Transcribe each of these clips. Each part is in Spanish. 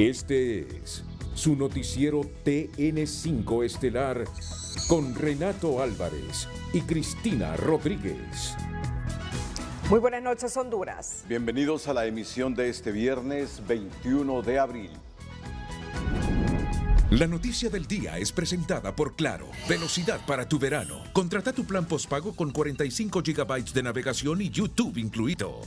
Este es su noticiero TN5 Estelar con Renato Álvarez y Cristina Rodríguez. Muy buenas noches, Honduras. Bienvenidos a la emisión de este viernes 21 de abril. La noticia del día es presentada por Claro. Velocidad para tu verano. Contrata tu plan postpago con 45 GB de navegación y YouTube incluido.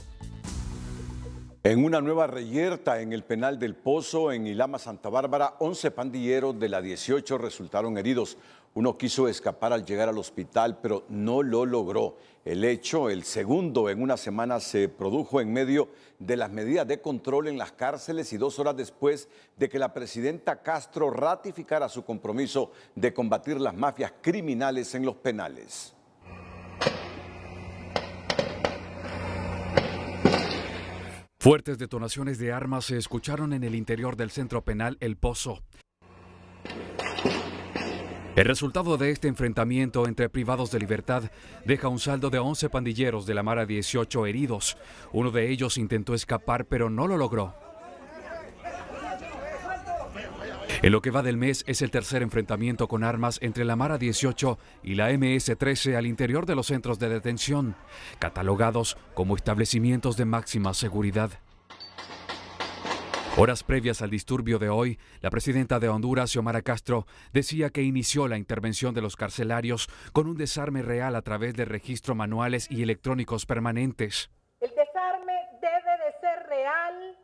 En una nueva reyerta en el penal del Pozo, en Ilama, Santa Bárbara, 11 pandilleros de la 18 resultaron heridos. Uno quiso escapar al llegar al hospital, pero no lo logró. El hecho, el segundo en una semana, se produjo en medio de las medidas de control en las cárceles y 2 horas después de que la presidenta Castro ratificara su compromiso de combatir las mafias criminales en los penales. Fuertes detonaciones de armas se escucharon en el interior del centro penal El Pozo. El resultado de este enfrentamiento entre privados de libertad deja un saldo de 11 pandilleros de la Mara 18 heridos. Uno de ellos intentó escapar, pero no lo logró. En lo que va del mes es el tercer enfrentamiento con armas entre la Mara 18 y la MS-13 al interior de los centros de detención, catalogados como establecimientos de máxima seguridad. Horas previas al disturbio de hoy, la presidenta de Honduras, Xiomara Castro, decía que inició la intervención de los carcelarios con un desarme real a través de registros manuales y electrónicos permanentes. El desarme debe de ser real,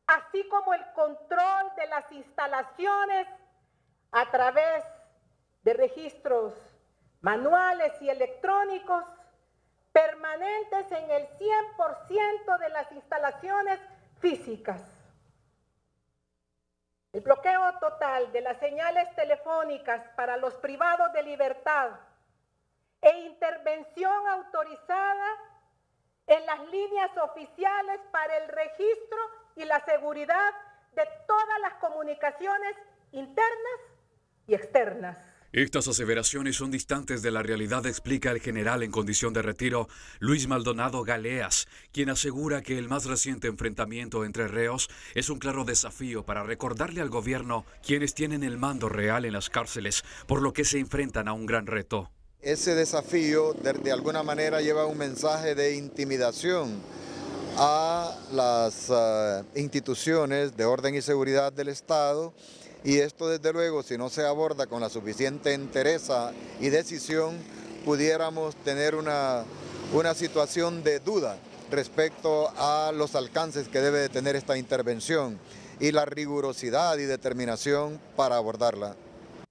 así como el control de las instalaciones a través de registros manuales y electrónicos permanentes en el 100% de las instalaciones físicas. El bloqueo total de las señales telefónicas para los privados de libertad e intervención autorizada en las líneas oficiales para el registro y la seguridad de todas las comunicaciones internas y externas. Estas aseveraciones son distantes de la realidad, explica el general en condición de retiro, Luis Maldonado Galeas, quien asegura que el más reciente enfrentamiento entre reos es un claro desafío para recordarle al gobierno quienes tienen el mando real en las cárceles, por lo que se enfrentan a un gran reto. Ese desafío de alguna manera lleva un mensaje de intimidación a las instituciones de orden y seguridad del Estado. Y esto, desde luego, si no se aborda con la suficiente entereza y decisión, pudiéramos tener una situación de duda respecto a los alcances que debe de tener esta intervención y la rigurosidad y determinación para abordarla.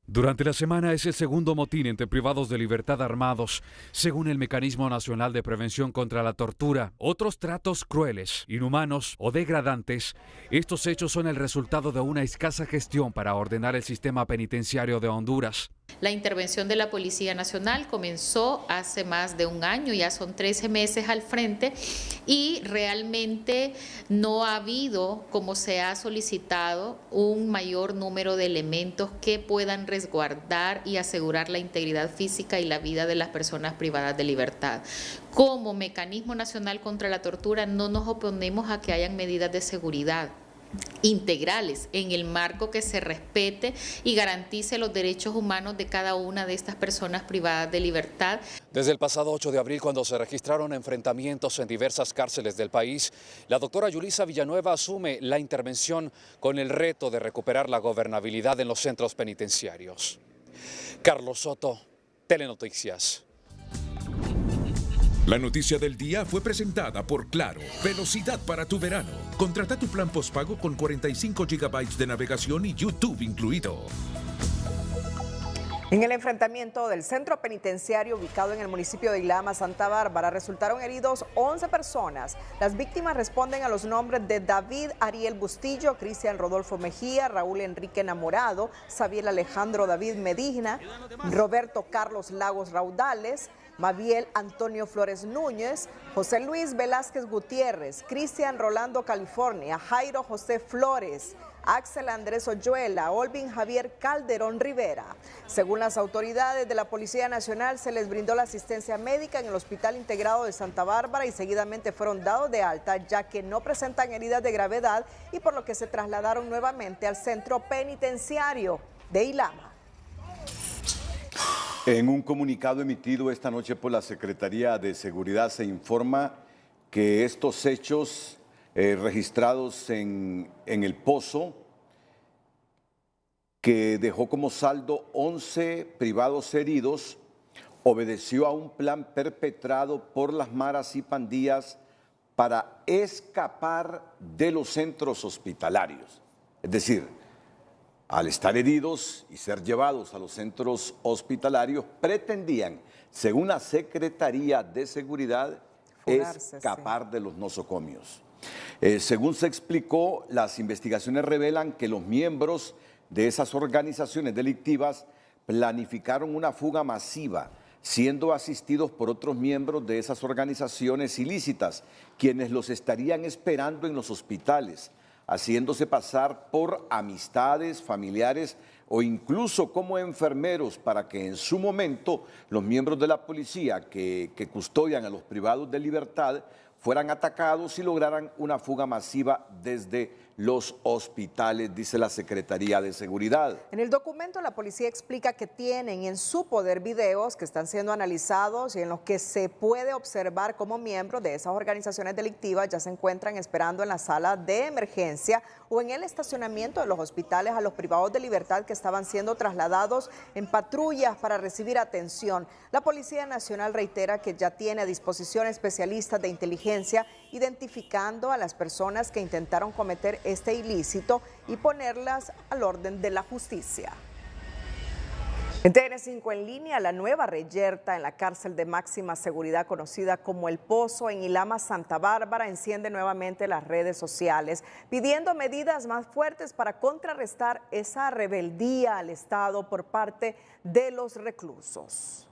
Durante la semana es el segundo motín entre privados de libertad armados, según el Mecanismo Nacional de Prevención contra la Tortura. Otros tratos crueles, inhumanos o degradantes, estos hechos son el resultado de una escasa gestión para ordenar el sistema penitenciario de Honduras. La intervención de la Policía Nacional comenzó hace más de un año, ya son 13 meses al frente, y realmente no ha habido, como se ha solicitado, un mayor número de elementos que puedan resguardar y asegurar la integridad física y la vida de las personas privadas de libertad. Como Mecanismo Nacional contra la Tortura no nos oponemos a que hayan medidas de seguridad integrales en el marco que se respete y garantice los derechos humanos de cada una de estas personas privadas de libertad. Desde el pasado 8 de abril, cuando se registraron enfrentamientos en diversas cárceles del país, la doctora Yulisa Villanueva asume la intervención con el reto de recuperar la gobernabilidad en los centros penitenciarios. Carlos Soto, Telenoticias. La noticia del día fue presentada por Claro. Velocidad para tu verano. Contrata tu plan postpago con 45 GB de navegación y YouTube incluido. En el enfrentamiento del centro penitenciario ubicado en el municipio de Ilama, Santa Bárbara, resultaron heridos 11 personas. Las víctimas responden a los nombres de David Ariel Bustillo, Cristian Rodolfo Mejía, Raúl Enrique Enamorado, Xavier Alejandro David Medina, Roberto Carlos Lagos Raudales, Mabiel Antonio Flores Núñez, José Luis Velázquez Gutiérrez, Cristian Rolando California, Jairo José Flores, Axel Andrés Oyuela, Olvin Javier Calderón Rivera. Según las autoridades de la Policía Nacional, se les brindó la asistencia médica en el Hospital Integrado de Santa Bárbara y seguidamente fueron dados de alta, ya que no presentan heridas de gravedad y por lo que se trasladaron nuevamente al centro penitenciario de Ilama. En un comunicado emitido esta noche por la Secretaría de Seguridad se informa que estos hechos registrados en el Pozo, que dejó como saldo 11 privados heridos, obedeció a un plan perpetrado por las maras y pandillas para escapar de los centros hospitalarios. Es decir, al estar heridos y ser llevados a los centros hospitalarios, pretendían, según la Secretaría de Seguridad, escapar de los nosocomios. Según se explicó, las investigaciones revelan que los miembros de esas organizaciones delictivas planificaron una fuga masiva, siendo asistidos por otros miembros de esas organizaciones ilícitas, quienes los estarían esperando en los hospitales, haciéndose pasar por amistades, familiares o incluso como enfermeros para que en su momento los miembros de la policía que custodian a los privados de libertad fueran atacados y lograran una fuga masiva desde los hospitales, dice la Secretaría de Seguridad. En el documento la policía explica que tienen en su poder videos que están siendo analizados y en los que se puede observar cómo miembros de esas organizaciones delictivas ya se encuentran esperando en la sala de emergencia o en el estacionamiento de los hospitales a los privados de libertad que estaban siendo trasladados en patrullas para recibir atención. La Policía Nacional reitera que ya tiene a disposición especialistas de inteligencia identificando a las personas que intentaron cometer este ilícito y ponerlas al orden de la justicia. En TN5 en línea, la nueva reyerta en la cárcel de máxima seguridad conocida como El Pozo en Ilama, Santa Bárbara, enciende nuevamente las redes sociales, pidiendo medidas más fuertes para contrarrestar esa rebeldía al Estado por parte de los reclusos.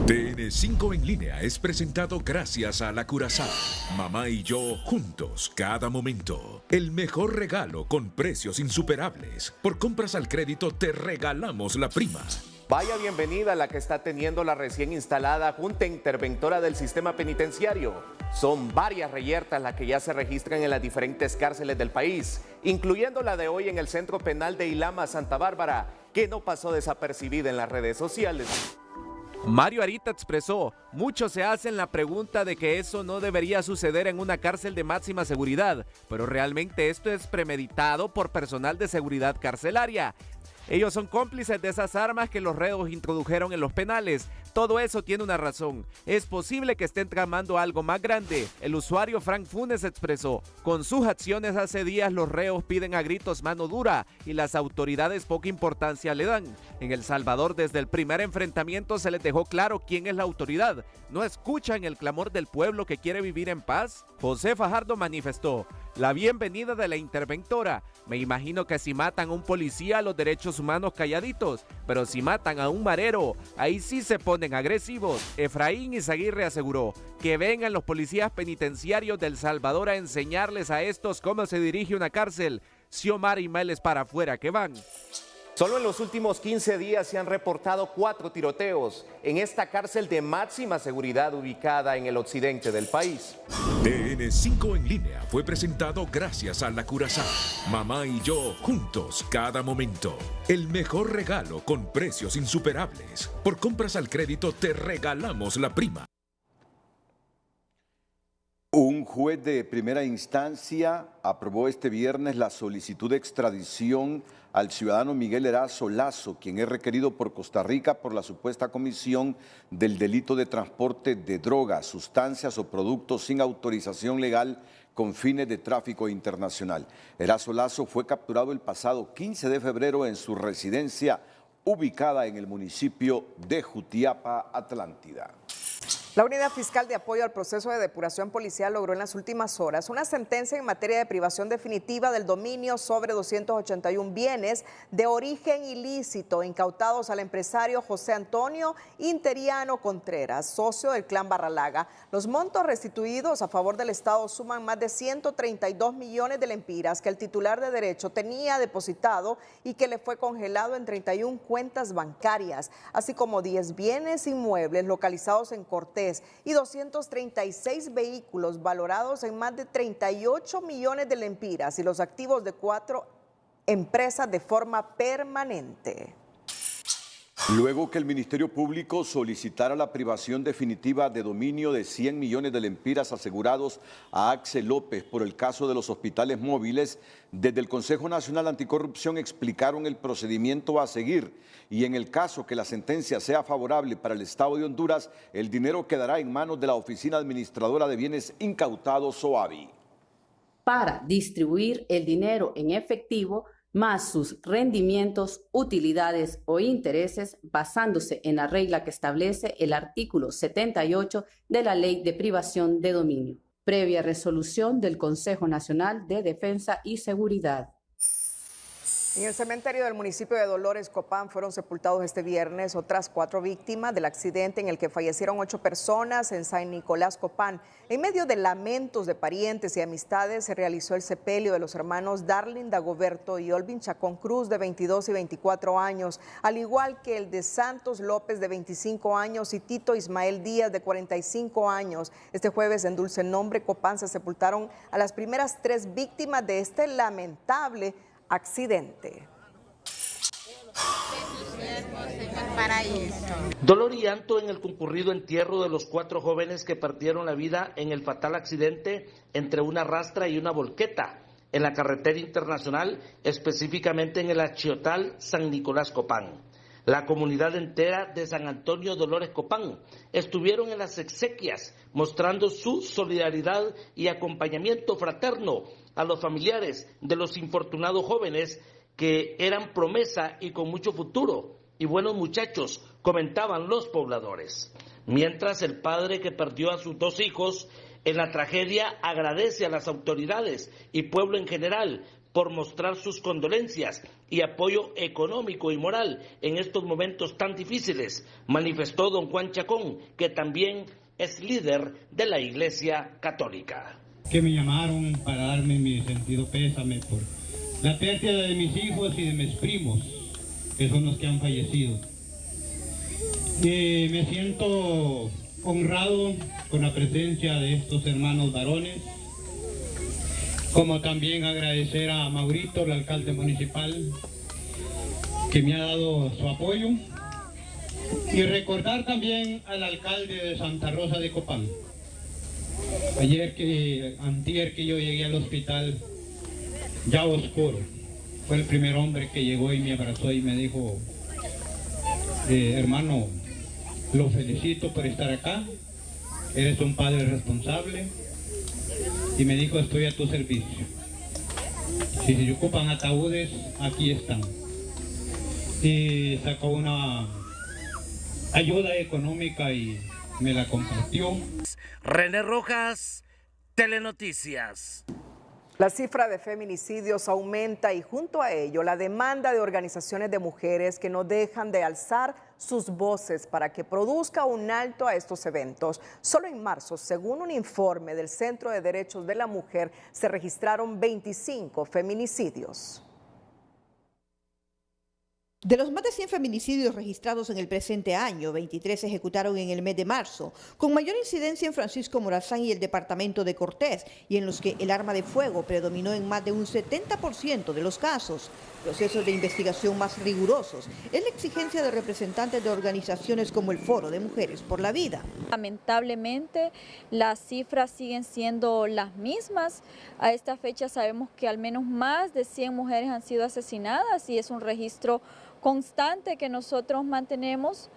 TN5 en línea es presentado gracias a La Curazao. Mamá y yo juntos cada momento. El mejor regalo con precios insuperables. Por compras al crédito te regalamos la prima. Vaya bienvenida la que está teniendo la recién instalada Junta Interventora del Sistema Penitenciario. Son varias reyertas las que ya se registran en las diferentes cárceles del país, incluyendo la de hoy en el Centro Penal de Ilama, Santa Bárbara, que no pasó desapercibida en las redes sociales. Mario Arita expresó, muchos se hacen la pregunta de que eso no debería suceder en una cárcel de máxima seguridad, pero realmente esto es premeditado por personal de seguridad carcelaria. Ellos son cómplices de esas armas que los reos introdujeron en los penales. Todo eso tiene una razón. Es posible que estén tramando algo más grande. El usuario Frank Funes expresó, con sus acciones hace días los reos piden a gritos mano dura y las autoridades poca importancia le dan. En El Salvador desde el primer enfrentamiento se les dejó claro quién es la autoridad. ¿No escuchan el clamor del pueblo que quiere vivir en paz? José Fajardo manifestó, la bienvenida de la interventora. Me imagino que si matan a un policía, los derechos humanos calladitos, pero si matan a un marero, ahí sí se ponen agresivos. Efraín Izaguirre aseguró que vengan los policías penitenciarios de El Salvador a enseñarles a estos cómo se dirige una cárcel. Xiomar y Meles para afuera que van. Solo en los últimos 15 días se han reportado 4 tiroteos en esta cárcel de máxima seguridad ubicada en el occidente del país. TN5 en línea fue presentado gracias a La Curazao. Mamá y yo juntos cada momento. El mejor regalo con precios insuperables. Por compras al crédito te regalamos la prima. Un juez de primera instancia aprobó este viernes la solicitud de extradición al ciudadano Miguel Erazo Lazo, quien es requerido por Costa Rica por la supuesta comisión del delito de transporte de drogas, sustancias o productos sin autorización legal con fines de tráfico internacional. Erazo Lazo fue capturado el pasado 15 de febrero en su residencia ubicada en el municipio de Jutiapa, Atlántida. La Unidad Fiscal de Apoyo al Proceso de Depuración Policial logró en las últimas horas una sentencia en materia de privación definitiva del dominio sobre 281 bienes de origen ilícito incautados al empresario José Antonio Interiano Contreras, socio del clan Barralaga. Los montos restituidos a favor del Estado suman más de 132 millones de lempiras que el titular de derecho tenía depositado y que le fue congelado en 31 cuentas bancarias, así como 10 bienes inmuebles localizados en Cortés y 236 vehículos valorados en más de 38 millones de lempiras y los activos de 4 empresas de forma permanente. Luego que el Ministerio Público solicitara la privación definitiva de dominio de 100 millones de lempiras asegurados a Axel López por el caso de los hospitales móviles, desde el Consejo Nacional Anticorrupción explicaron el procedimiento a seguir y en el caso que la sentencia sea favorable para el Estado de Honduras, el dinero quedará en manos de la Oficina Administradora de Bienes Incautados, OABI. Para distribuir el dinero en efectivo más sus rendimientos, utilidades o intereses, basándose en la regla que establece el artículo 78 de la Ley de Privación de Dominio, previa resolución del Consejo Nacional de Defensa y Seguridad. En el cementerio del municipio de Dolores, Copán, fueron sepultados este viernes otras 4 víctimas del accidente en el que fallecieron 8 personas en San Nicolás, Copán. En medio de lamentos de parientes y amistades, se realizó el sepelio de los hermanos Darlin Dagoberto y Olvin Chacón Cruz, de 22 y 24 años, al igual que el de Santos López, de 25 años, y Tito Ismael Díaz, de 45 años. Este jueves, en Dulce Nombre, Copán, se sepultaron a las primeras 3 víctimas de este lamentable accidente. Dolor y llanto en el concurrido entierro de los 4 jóvenes que perdieron la vida en el fatal accidente entre una rastra y una volqueta en la carretera internacional, específicamente en el Achiotal San Nicolás Copán. La comunidad entera de San Antonio Dolores Copán estuvieron en las exequias mostrando su solidaridad y acompañamiento fraterno a los familiares de los infortunados jóvenes que eran promesa y con mucho futuro y buenos muchachos, comentaban los pobladores. Mientras el padre que perdió a sus 2 hijos en la tragedia agradece a las autoridades y pueblo en general por mostrar sus condolencias y apoyo económico y moral en estos momentos tan difíciles, manifestó don Juan Chacón, que también es líder de la Iglesia Católica. Que me llamaron para darme mi sentido pésame por la pérdida de mis hijos y de mis primos, que son los que han fallecido. Me siento honrado con la presencia de estos hermanos varones, como también agradecer a Maurito, el alcalde municipal, que me ha dado su apoyo, y recordar también al alcalde de Santa Rosa de Copán. Antier que yo llegué al hospital, ya oscuro, fue el primer hombre que llegó y me abrazó y me dijo, hermano, lo felicito por estar acá, eres un padre responsable, y me dijo, estoy a tu servicio. Si se ocupan ataúdes, aquí están. Y sacó una ayuda económica y me la compartió. René Rojas, Telenoticias. La cifra de feminicidios aumenta y junto a ello la demanda de organizaciones de mujeres que no dejan de alzar sus voces para que produzca un alto a estos eventos. Solo en marzo, según un informe del Centro de Derechos de la Mujer, se registraron 25 feminicidios. De los más de 100 feminicidios registrados en el presente año, 23 se ejecutaron en el mes de marzo, con mayor incidencia en Francisco Morazán y el departamento de Cortés, y en los que el arma de fuego predominó en más de un 70% de los casos. Procesos de investigación más rigurosos es la exigencia de representantes de organizaciones como el Foro de Mujeres por la Vida. Lamentablemente, las cifras siguen siendo las mismas. A esta fecha sabemos que al menos más de 100 mujeres han sido asesinadas y es un registro constante que nosotros mantenemos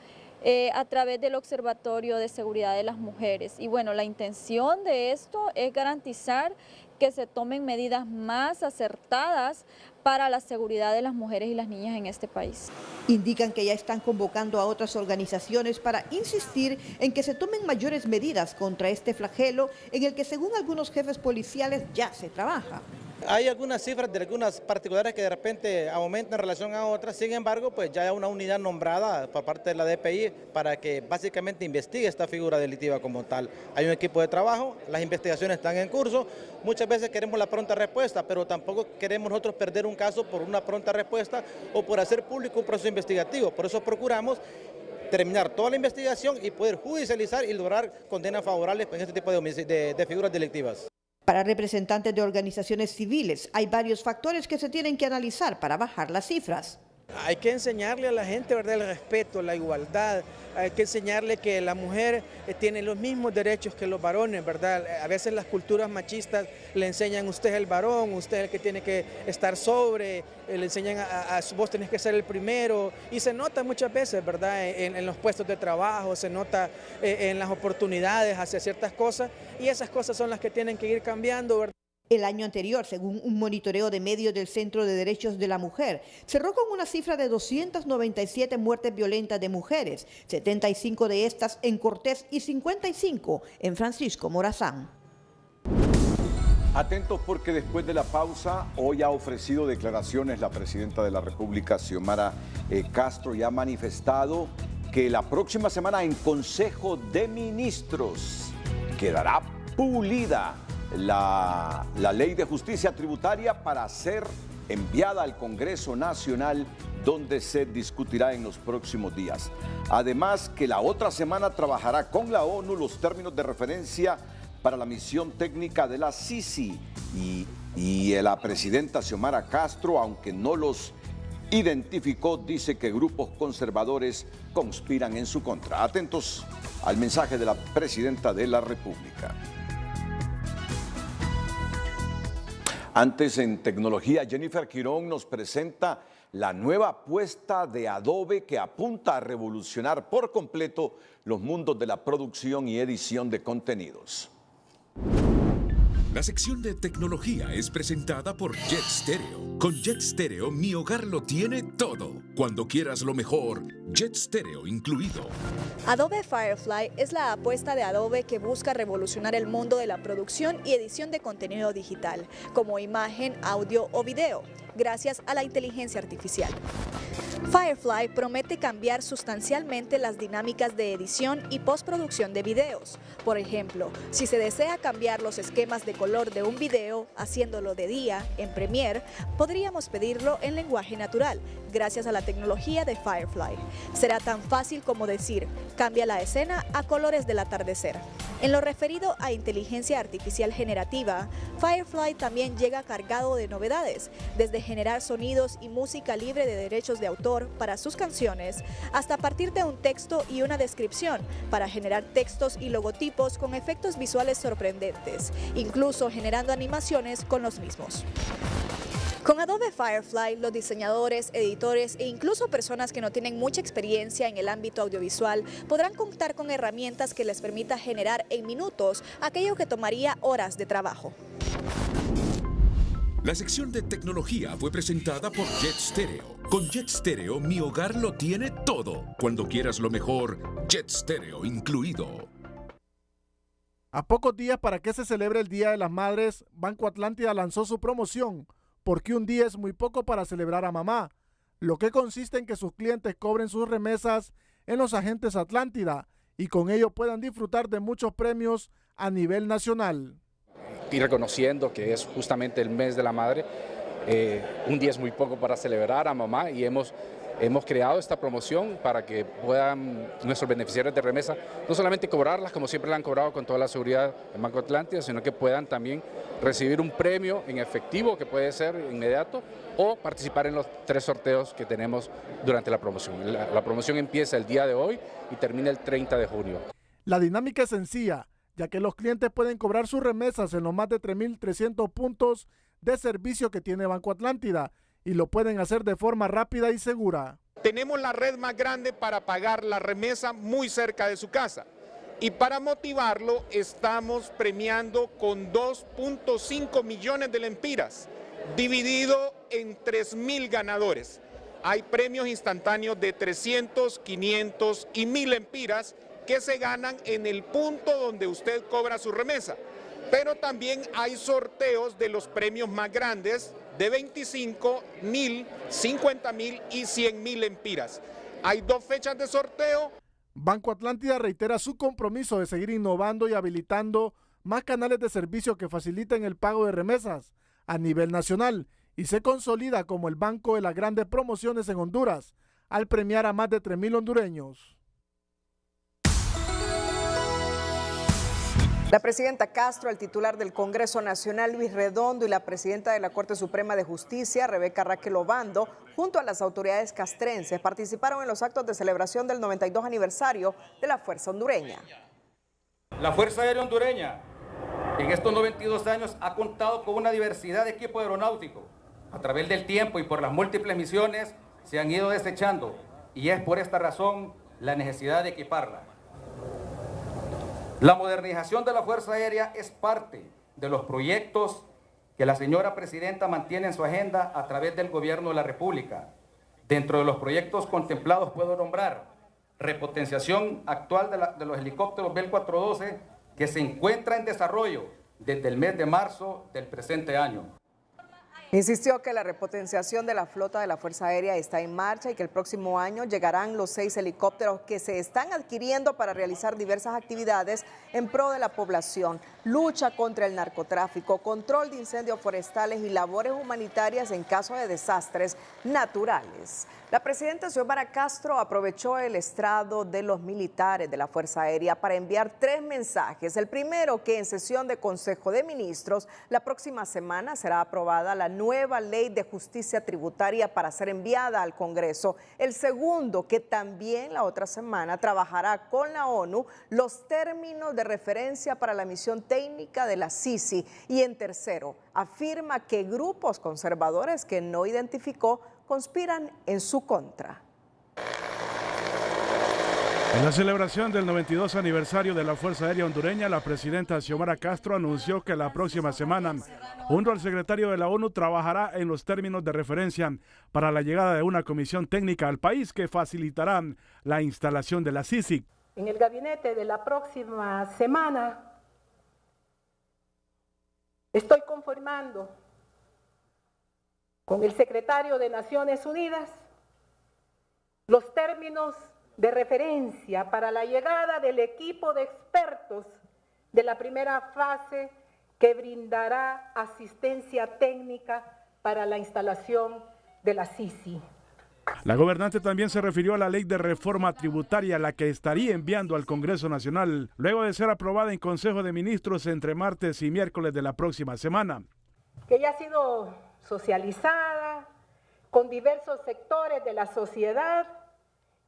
a través del Observatorio de Seguridad de las Mujeres. Y bueno, la intención de esto es garantizar que se tomen medidas más acertadas para la seguridad de las mujeres y las niñas en este país. Indican que ya están convocando a otras organizaciones para insistir en que se tomen mayores medidas contra este flagelo en el que, según algunos jefes policiales, ya se trabaja. Hay algunas cifras de algunas particulares que de repente aumentan en relación a otras, sin embargo, pues ya hay una unidad nombrada por parte de la DPI para que básicamente investigue esta figura delictiva como tal. Hay un equipo de trabajo, las investigaciones están en curso, muchas veces queremos la pronta respuesta, pero tampoco queremos nosotros perder un caso por una pronta respuesta o por hacer público un proceso investigativo, por eso procuramos terminar toda la investigación y poder judicializar y lograr condenas favorables en este tipo de figuras delictivas. Para representantes de organizaciones civiles, hay varios factores que se tienen que analizar para bajar las cifras. Hay que enseñarle a la gente, ¿verdad?, el respeto, la igualdad. Hay que enseñarle que la mujer tiene los mismos derechos que los varones, ¿verdad? A veces las culturas machistas le enseñan, usted es el varón, usted es el que tiene que estar sobre, le enseñan vos tenés que ser el primero, y se nota muchas veces, ¿verdad?, en los puestos de trabajo, se nota en las oportunidades hacia ciertas cosas, y esas cosas son las que tienen que ir cambiando, ¿verdad? El año anterior, según un monitoreo de medios del Centro de Derechos de la Mujer, cerró con una cifra de 297 muertes violentas de mujeres, 75 de estas en Cortés y 55 en Francisco Morazán. Atentos porque después de la pausa, hoy ha ofrecido declaraciones la presidenta de la República, Xiomara Castro, y ha manifestado que la próxima semana en Consejo de Ministros quedará pulida la ley de justicia tributaria para ser enviada al Congreso Nacional, donde se discutirá en los próximos días. Además, que la otra semana trabajará con la ONU los términos de referencia para la misión técnica de la Sisi, y la presidenta Xiomara Castro, aunque no los identificó, dice que grupos conservadores conspiran en su contra. Atentos al mensaje de la presidenta de la República. Antes, en tecnología, Jennifer Quirón nos presenta la nueva apuesta de Adobe que apunta a revolucionar por completo los mundos de la producción y edición de contenidos. La sección de tecnología es presentada por Jet Stereo. Con Jet Stereo, mi hogar lo tiene todo. Cuando quieras lo mejor, Jet Stereo incluido. Adobe Firefly es la apuesta de Adobe que busca revolucionar el mundo de la producción y edición de contenido digital, como imagen, audio o video, gracias a la inteligencia artificial. Firefly promete cambiar sustancialmente las dinámicas de edición y postproducción de videos. Por ejemplo, si se desea cambiar los esquemas de color de un video haciéndolo de día en Premiere, podríamos pedirlo en lenguaje natural, gracias a la tecnología de Firefly. Será tan fácil como decir, cambia la escena a colores del atardecer. En lo referido a inteligencia artificial generativa, Firefly también llega cargado de novedades, desde generar sonidos y música libre de derechos de autor para sus canciones, hasta partir de un texto y una descripción para generar textos y logotipos con efectos visuales sorprendentes, incluso generando animaciones con los mismos. Con Adobe Firefly, los diseñadores, editores e incluso personas que no tienen mucha experiencia en el ámbito audiovisual podrán contar con herramientas que les permita generar en minutos aquello que tomaría horas de trabajo. La sección de tecnología fue presentada por Jet Stereo. Con Jet Stereo, mi hogar lo tiene todo. Cuando quieras lo mejor, Jet Stereo incluido. A pocos días para que se celebre el Día de las Madres, Banco Atlántida lanzó su promoción, porque un día es muy poco para celebrar a mamá, lo que consiste en que sus clientes cobren sus remesas en los agentes Atlántida y con ello puedan disfrutar de muchos premios a nivel nacional. Y reconociendo que es justamente el mes de la madre, un día es muy poco para celebrar a mamá, y hemos creado esta promoción para que puedan nuestros beneficiarios de remesa no solamente cobrarlas como siempre la han cobrado con toda la seguridad en Banco Atlántida, sino que puedan también recibir un premio en efectivo que puede ser inmediato o participar en los 3 sorteos que tenemos durante la promoción. La promoción empieza el día de hoy y termina el 30 de junio. La dinámica es sencilla, ya que los clientes pueden cobrar sus remesas en los más de 3.300 puntos de servicio que tiene Banco Atlántida y lo pueden hacer de forma rápida y segura. Tenemos la red más grande para pagar la remesa muy cerca de su casa. y para motivarlo estamos premiando con 2.5 millones de lempiras, dividido en 3.000 ganadores. Hay premios instantáneos de 300, 500 y 1.000 lempiras que se ganan en el punto donde usted cobra su remesa. Pero también hay sorteos de los premios más grandes de 25.000, 50.000 y 100.000 lempiras. Hay 2 fechas de sorteo. Banco Atlántida reitera su compromiso de seguir innovando y habilitando más canales de servicio que faciliten el pago de remesas a nivel nacional y se consolida como el banco de las grandes promociones en Honduras al premiar a más de 3.000 hondureños. La presidenta Castro, el titular del Congreso Nacional Luis Redondo y la presidenta de la Corte Suprema de Justicia Rebeca Raquel Obando, junto a las autoridades castrenses, participaron en los actos de celebración del 92 aniversario de la Fuerza Hondureña. La Fuerza Aérea Hondureña en estos 92 años ha contado con una diversidad de equipo aeronáutico. A través del tiempo y por las múltiples misiones se han ido desechando y es por esta razón la necesidad de equiparla. La modernización de la Fuerza Aérea es parte de los proyectos que la señora presidenta mantiene en su agenda a través del Gobierno de la República. Dentro de los proyectos contemplados puedo nombrar repotenciación actual de los helicópteros Bell 412 que se encuentra en desarrollo desde el mes de marzo del presente año. Insistió que la repotenciación de la flota de la Fuerza Aérea está en marcha y que el próximo año llegarán los 6 helicópteros que se están adquiriendo para realizar diversas actividades en pro de la población, lucha contra el narcotráfico, control de incendios forestales y labores humanitarias en caso de desastres naturales. La presidenta Xiomara Castro aprovechó el estrado de los militares de la Fuerza Aérea para enviar 3 mensajes. El primero, que en sesión de Consejo de Ministros la próxima semana será aprobada la nueva ley de justicia tributaria para ser enviada al Congreso. El segundo, que también la otra semana trabajará con la ONU los términos de referencia para la misión técnica de la Sisi. Y en tercero, afirma que grupos conservadores que no identificó conspiran en su contra. En la celebración del 92 aniversario de la Fuerza Aérea Hondureña, la presidenta Xiomara Castro anunció que la próxima semana, junto al secretario de la ONU, trabajará en los términos de referencia para la llegada de una comisión técnica al país que facilitará la instalación de la CICIG. En el gabinete de la próxima semana estoy conformando con el secretario de Naciones Unidas los términos de referencia para la llegada del equipo de expertos de la primera fase que brindará asistencia técnica para la instalación de la Sisi. La gobernante también se refirió a la ley de reforma tributaria, la que estaría enviando al Congreso Nacional, luego de ser aprobada en Consejo de Ministros entre martes y miércoles de la próxima semana. Que ya ha sido socializada con diversos sectores de la sociedad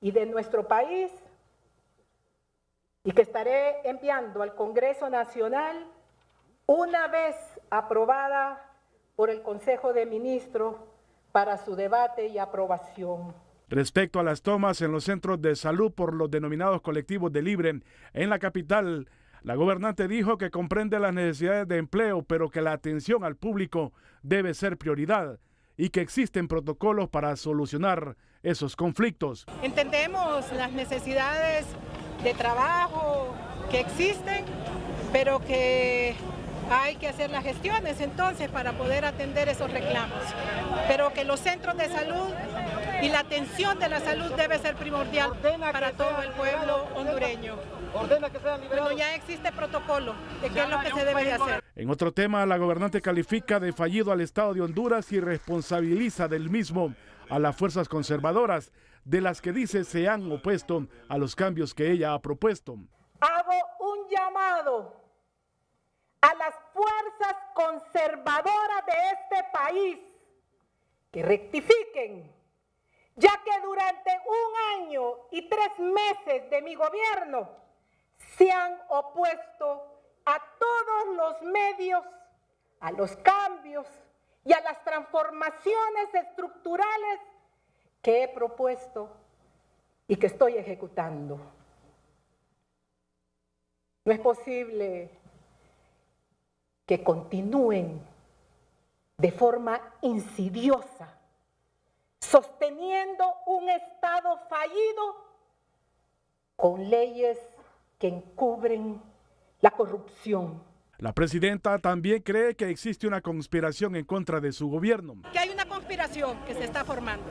y de nuestro país y que estaré enviando al Congreso Nacional una vez aprobada por el Consejo de Ministros para su debate y aprobación. Respecto a las tomas en los centros de salud por los denominados colectivos de libre en la capital, la gobernante dijo que comprende las necesidades de empleo, pero que la atención al público debe ser prioridad y que existen protocolos para solucionar esos conflictos. Entendemos las necesidades de trabajo que existen, pero que hay que hacer las gestiones entonces para poder atender esos reclamos. Pero que los centros de salud y la atención de la salud debe ser primordial para todo el pueblo hondureño. Bueno, ya existe protocolo de qué es lo que se debe de hacer. En otro tema, la gobernante califica de fallido al Estado de Honduras y responsabiliza del mismo a las fuerzas conservadoras, de las que dice se han opuesto a los cambios que ella ha propuesto. Hago un llamado a las fuerzas conservadoras de este país que rectifiquen, ya que durante 1 año y 3 meses de mi gobierno se han opuesto a todos los medios, a los cambios y a las transformaciones estructurales que he propuesto y que estoy ejecutando. No es posible que continúen de forma insidiosa, sosteniendo un Estado fallido con leyes que encubren la corrupción. La presidenta también cree que existe una conspiración en contra de su gobierno. Que hay una conspiración que se está formando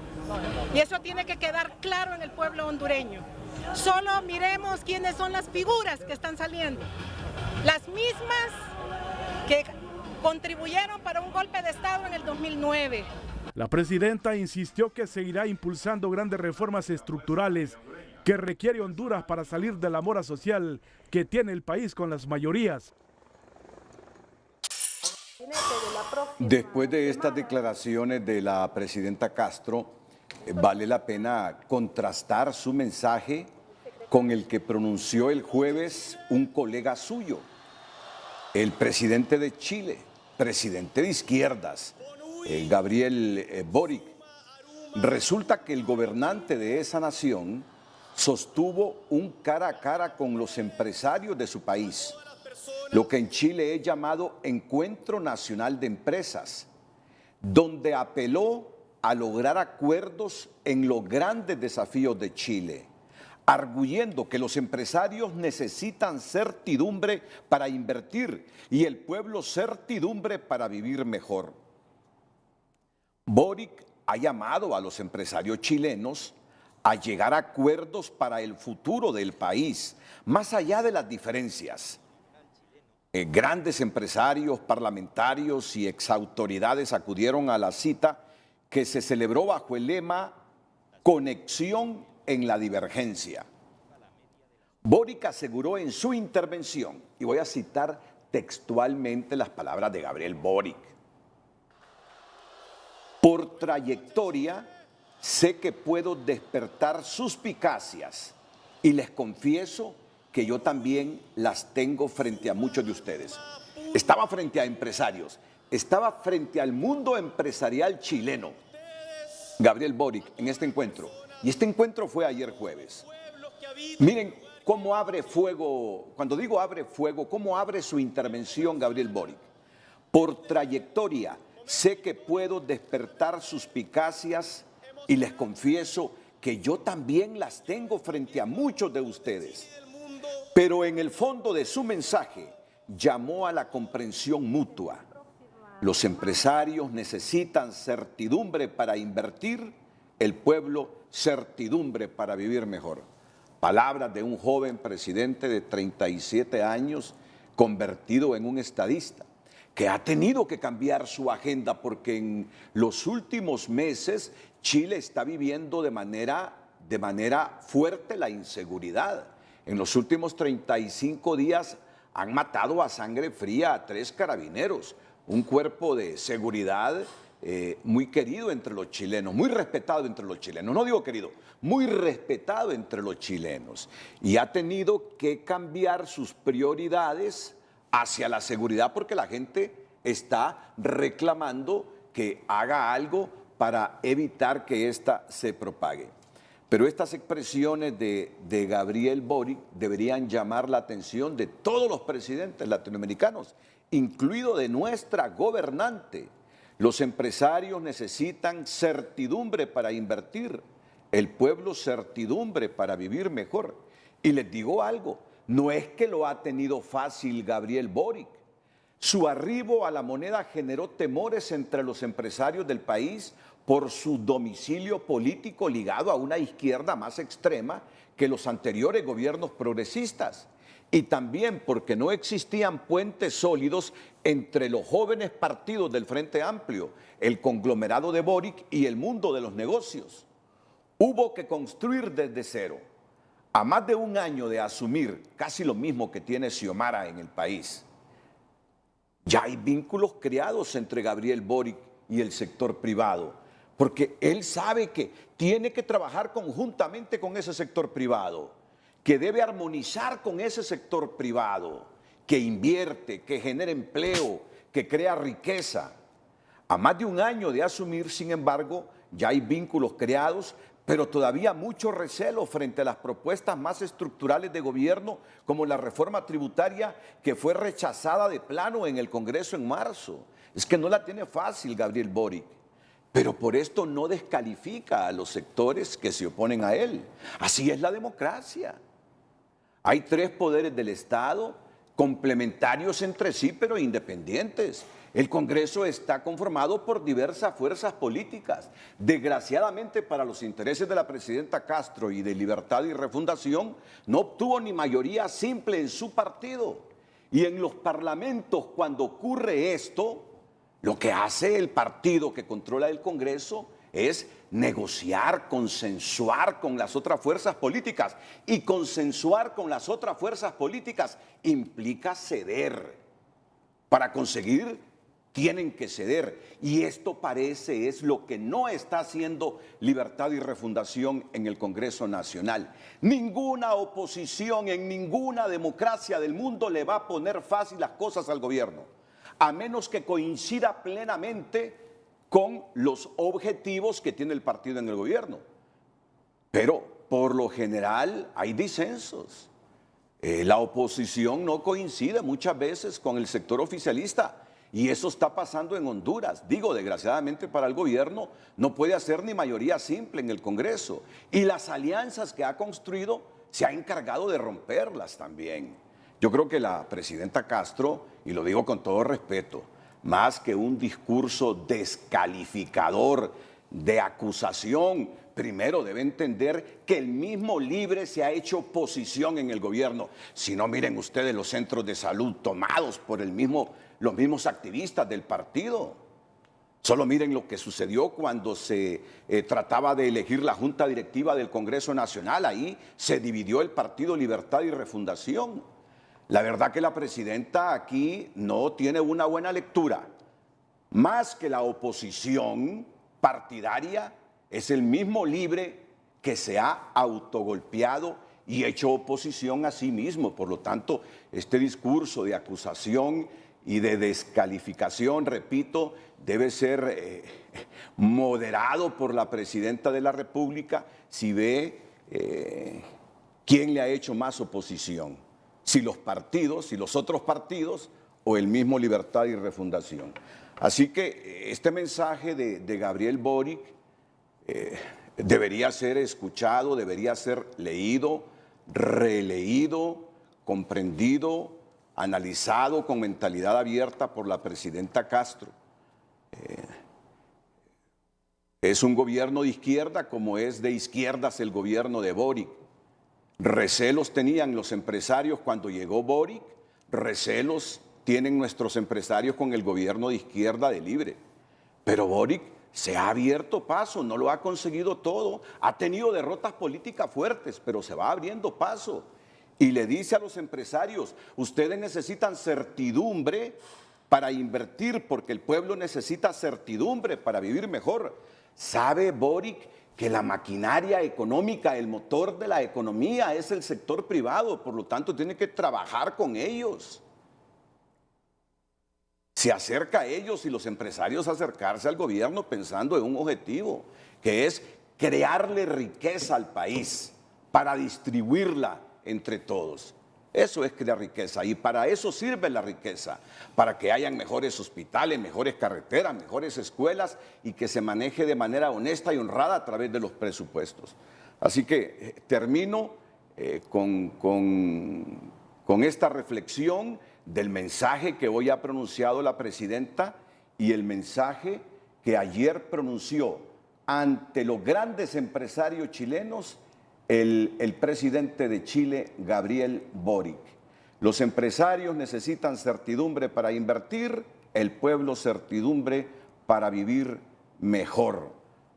y eso tiene que quedar claro en el pueblo hondureño. Solo miremos quiénes son las figuras que están saliendo. Las mismas que contribuyeron para un golpe de Estado en el 2009. La presidenta insistió que seguirá impulsando grandes reformas estructurales que requiere Honduras para salir de la mora social que tiene el país con las mayorías. Después de estas declaraciones de la presidenta Castro, vale la pena contrastar su mensaje con el que pronunció el jueves un colega suyo, el presidente de Chile, presidente de izquierdas, Gabriel Boric. Resulta que el gobernante de esa nación sostuvo un cara a cara con los empresarios de su país, lo que en Chile es llamado Encuentro Nacional de Empresas, donde apeló a lograr acuerdos en los grandes desafíos de Chile, arguyendo que los empresarios necesitan certidumbre para invertir y el pueblo certidumbre para vivir mejor. Boric ha llamado a los empresarios chilenos a llegar a acuerdos para el futuro del país, más allá de las diferencias. Grandes empresarios, parlamentarios y exautoridades acudieron a la cita que se celebró bajo el lema Conexión en la divergencia. Boric aseguró en su intervención, y voy a citar textualmente las palabras de Gabriel Boric: por trayectoria, sé que puedo despertar suspicacias y les confieso que yo también las tengo frente a muchos de ustedes. Estaba frente a empresarios, estaba frente al mundo empresarial chileno, Gabriel Boric, en este encuentro. Y este encuentro fue ayer jueves. Miren cómo abre fuego, cuando digo abre fuego, cómo abre su intervención Gabriel Boric. Por trayectoria, sé que puedo despertar suspicacias y les confieso que yo también las tengo frente a muchos de ustedes. Pero en el fondo de su mensaje llamó a la comprensión mutua. Los empresarios necesitan certidumbre para invertir, el pueblo certidumbre para vivir mejor. Palabras de un joven presidente de 37 años convertido en un estadista, que ha tenido que cambiar su agenda porque en los últimos meses Chile está viviendo de manera fuerte la inseguridad. En los últimos 35 días han matado a sangre fría a 3 carabineros, un cuerpo de seguridad muy querido entre los chilenos, muy respetado entre los chilenos, no digo querido, muy respetado entre los chilenos. Y ha tenido que cambiar sus prioridades hacia la seguridad porque la gente está reclamando que haga algo para evitar que ésta se propague. Pero estas expresiones de Gabriel Boric deberían llamar la atención de todos los presidentes latinoamericanos, incluido de nuestra gobernante. Los empresarios necesitan certidumbre para invertir, el pueblo certidumbre para vivir mejor. Y les digo algo, no es que lo ha tenido fácil Gabriel Boric. Su arribo a la moneda generó temores entre los empresarios del país por su domicilio político ligado a una izquierda más extrema que los anteriores gobiernos progresistas. Y también porque no existían puentes sólidos entre los jóvenes partidos del Frente Amplio, el conglomerado de Boric y el mundo de los negocios. Hubo que construir desde cero. A más de un año de asumir casi lo mismo que tiene Xiomara en el país, ya hay vínculos creados entre Gabriel Boric y el sector privado, porque él sabe que tiene que trabajar conjuntamente con ese sector privado, que debe armonizar con ese sector privado, que invierte, que genera empleo, que crea riqueza. A más de un año de asumir, sin embargo, ya hay vínculos creados, pero todavía mucho recelo frente a las propuestas más estructurales de gobierno, como la reforma tributaria que fue rechazada de plano en el Congreso en marzo. Es que no la tiene fácil Gabriel Boric, pero por esto no descalifica a los sectores que se oponen a él. Así es la democracia. Hay 3 poderes del Estado, complementarios entre sí, pero independientes. El Congreso está conformado por diversas fuerzas políticas. Desgraciadamente, para los intereses de la presidenta Castro y de Libertad y Refundación, no obtuvo ni mayoría simple en su partido. Y en los parlamentos, cuando ocurre esto, lo que hace el partido que controla el Congreso es negociar, consensuar con las otras fuerzas políticas. Y consensuar con las otras fuerzas políticas implica ceder. Para conseguir, tienen que ceder. Y esto parece es lo que no está haciendo Libertad y Refundación en el Congreso Nacional. Ninguna oposición en ninguna democracia del mundo le va a poner fácil las cosas al gobierno, a menos que coincida plenamente con los objetivos que tiene el partido en el gobierno. Pero por lo general hay disensos. La oposición no coincide muchas veces con el sector oficialista. Y eso está pasando en Honduras. Digo, desgraciadamente para el gobierno no puede hacer ni mayoría simple en el Congreso. Y las alianzas que ha construido se ha encargado de romperlas también. Yo creo que la presidenta Castro, y lo digo con todo respeto, más que un discurso descalificador de acusación, primero debe entender que el mismo Libre se ha hecho oposición en el gobierno. Si no, miren ustedes los centros de salud tomados por los mismos activistas del partido. Solo miren lo que sucedió cuando se trataba de elegir la Junta Directiva del Congreso Nacional. Ahí se dividió el Partido Libertad y Refundación. La verdad que la presidenta aquí no tiene una buena lectura. Más que la oposición partidaria, es el mismo Libre que se ha autogolpeado y hecho oposición a sí mismo. Por lo tanto, este discurso de acusación y de descalificación, repito, debe ser moderado por la presidenta de la República si ve quién le ha hecho más oposición, si los partidos, si los otros partidos o el mismo Libertad y Refundación. Así que este mensaje de Gabriel Boric debería ser escuchado, debería ser leído, releído, comprendido, analizado con mentalidad abierta por la presidenta Castro. Es un gobierno de izquierda como es de izquierdas el gobierno de Boric. Recelos tenían los empresarios cuando llegó Boric, recelos tienen nuestros empresarios con el gobierno de izquierda de Libre. Pero Boric se ha abierto paso, no lo ha conseguido todo, ha tenido derrotas políticas fuertes, pero se va abriendo paso. Y le dice a los empresarios, ustedes necesitan certidumbre para invertir, porque el pueblo necesita certidumbre para vivir mejor. ¿Sabe Boric que la maquinaria económica, el motor de la economía es el sector privado? Por lo tanto, tiene que trabajar con ellos. Se acerca a ellos y los empresarios acercarse al gobierno pensando en un objetivo, que es crearle riqueza al país para distribuirla entre todos. Eso es crear riqueza y para eso sirve la riqueza, para que hayan mejores hospitales, mejores carreteras, mejores escuelas y que se maneje de manera honesta y honrada a través de los presupuestos. Así que termino con esta reflexión del mensaje que hoy ha pronunciado la presidenta y el mensaje que ayer pronunció ante los grandes empresarios chilenos el presidente de Chile, Gabriel Boric. Los empresarios necesitan certidumbre para invertir, el pueblo certidumbre para vivir mejor.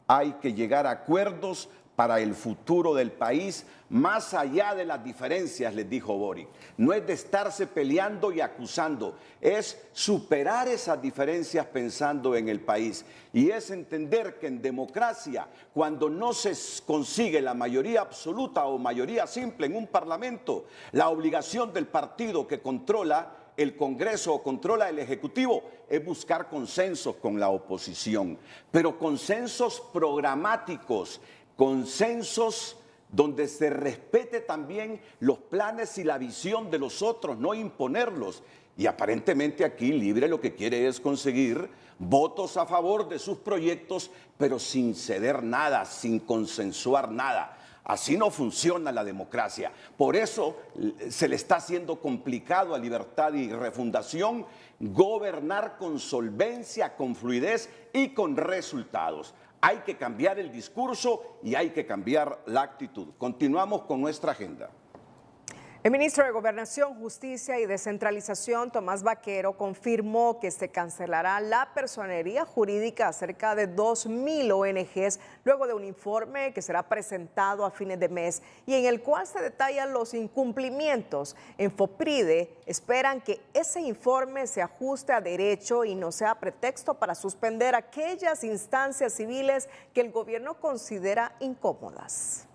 Hay que llegar a acuerdos para el futuro del país, más allá de las diferencias, les dijo Boric. No es de estarse peleando y acusando, es superar esas diferencias pensando en el país. Y es entender que en democracia, cuando no se consigue la mayoría absoluta o mayoría simple en un parlamento, la obligación del partido que controla el Congreso o controla el Ejecutivo es buscar consensos con la oposición, pero consensos programáticos consensos donde se respete también los planes y la visión de los otros, no imponerlos. Y aparentemente aquí Libre lo que quiere es conseguir votos a favor de sus proyectos, pero sin ceder nada, sin consensuar nada. Así no funciona la democracia. Por eso se le está haciendo complicado a Libertad y Refundación gobernar con solvencia, con fluidez y con resultados. Hay que cambiar el discurso y hay que cambiar la actitud. Continuamos con nuestra agenda. El ministro de Gobernación, Justicia y Descentralización, Tomás Vaquero, confirmó que se cancelará la personería jurídica a cerca de 2.000 ONGs luego de un informe que será presentado a fines de mes y en el cual se detallan los incumplimientos. En FOPRIDE esperan que ese informe se ajuste a derecho y no sea pretexto para suspender aquellas instancias civiles que el gobierno considera incómodas.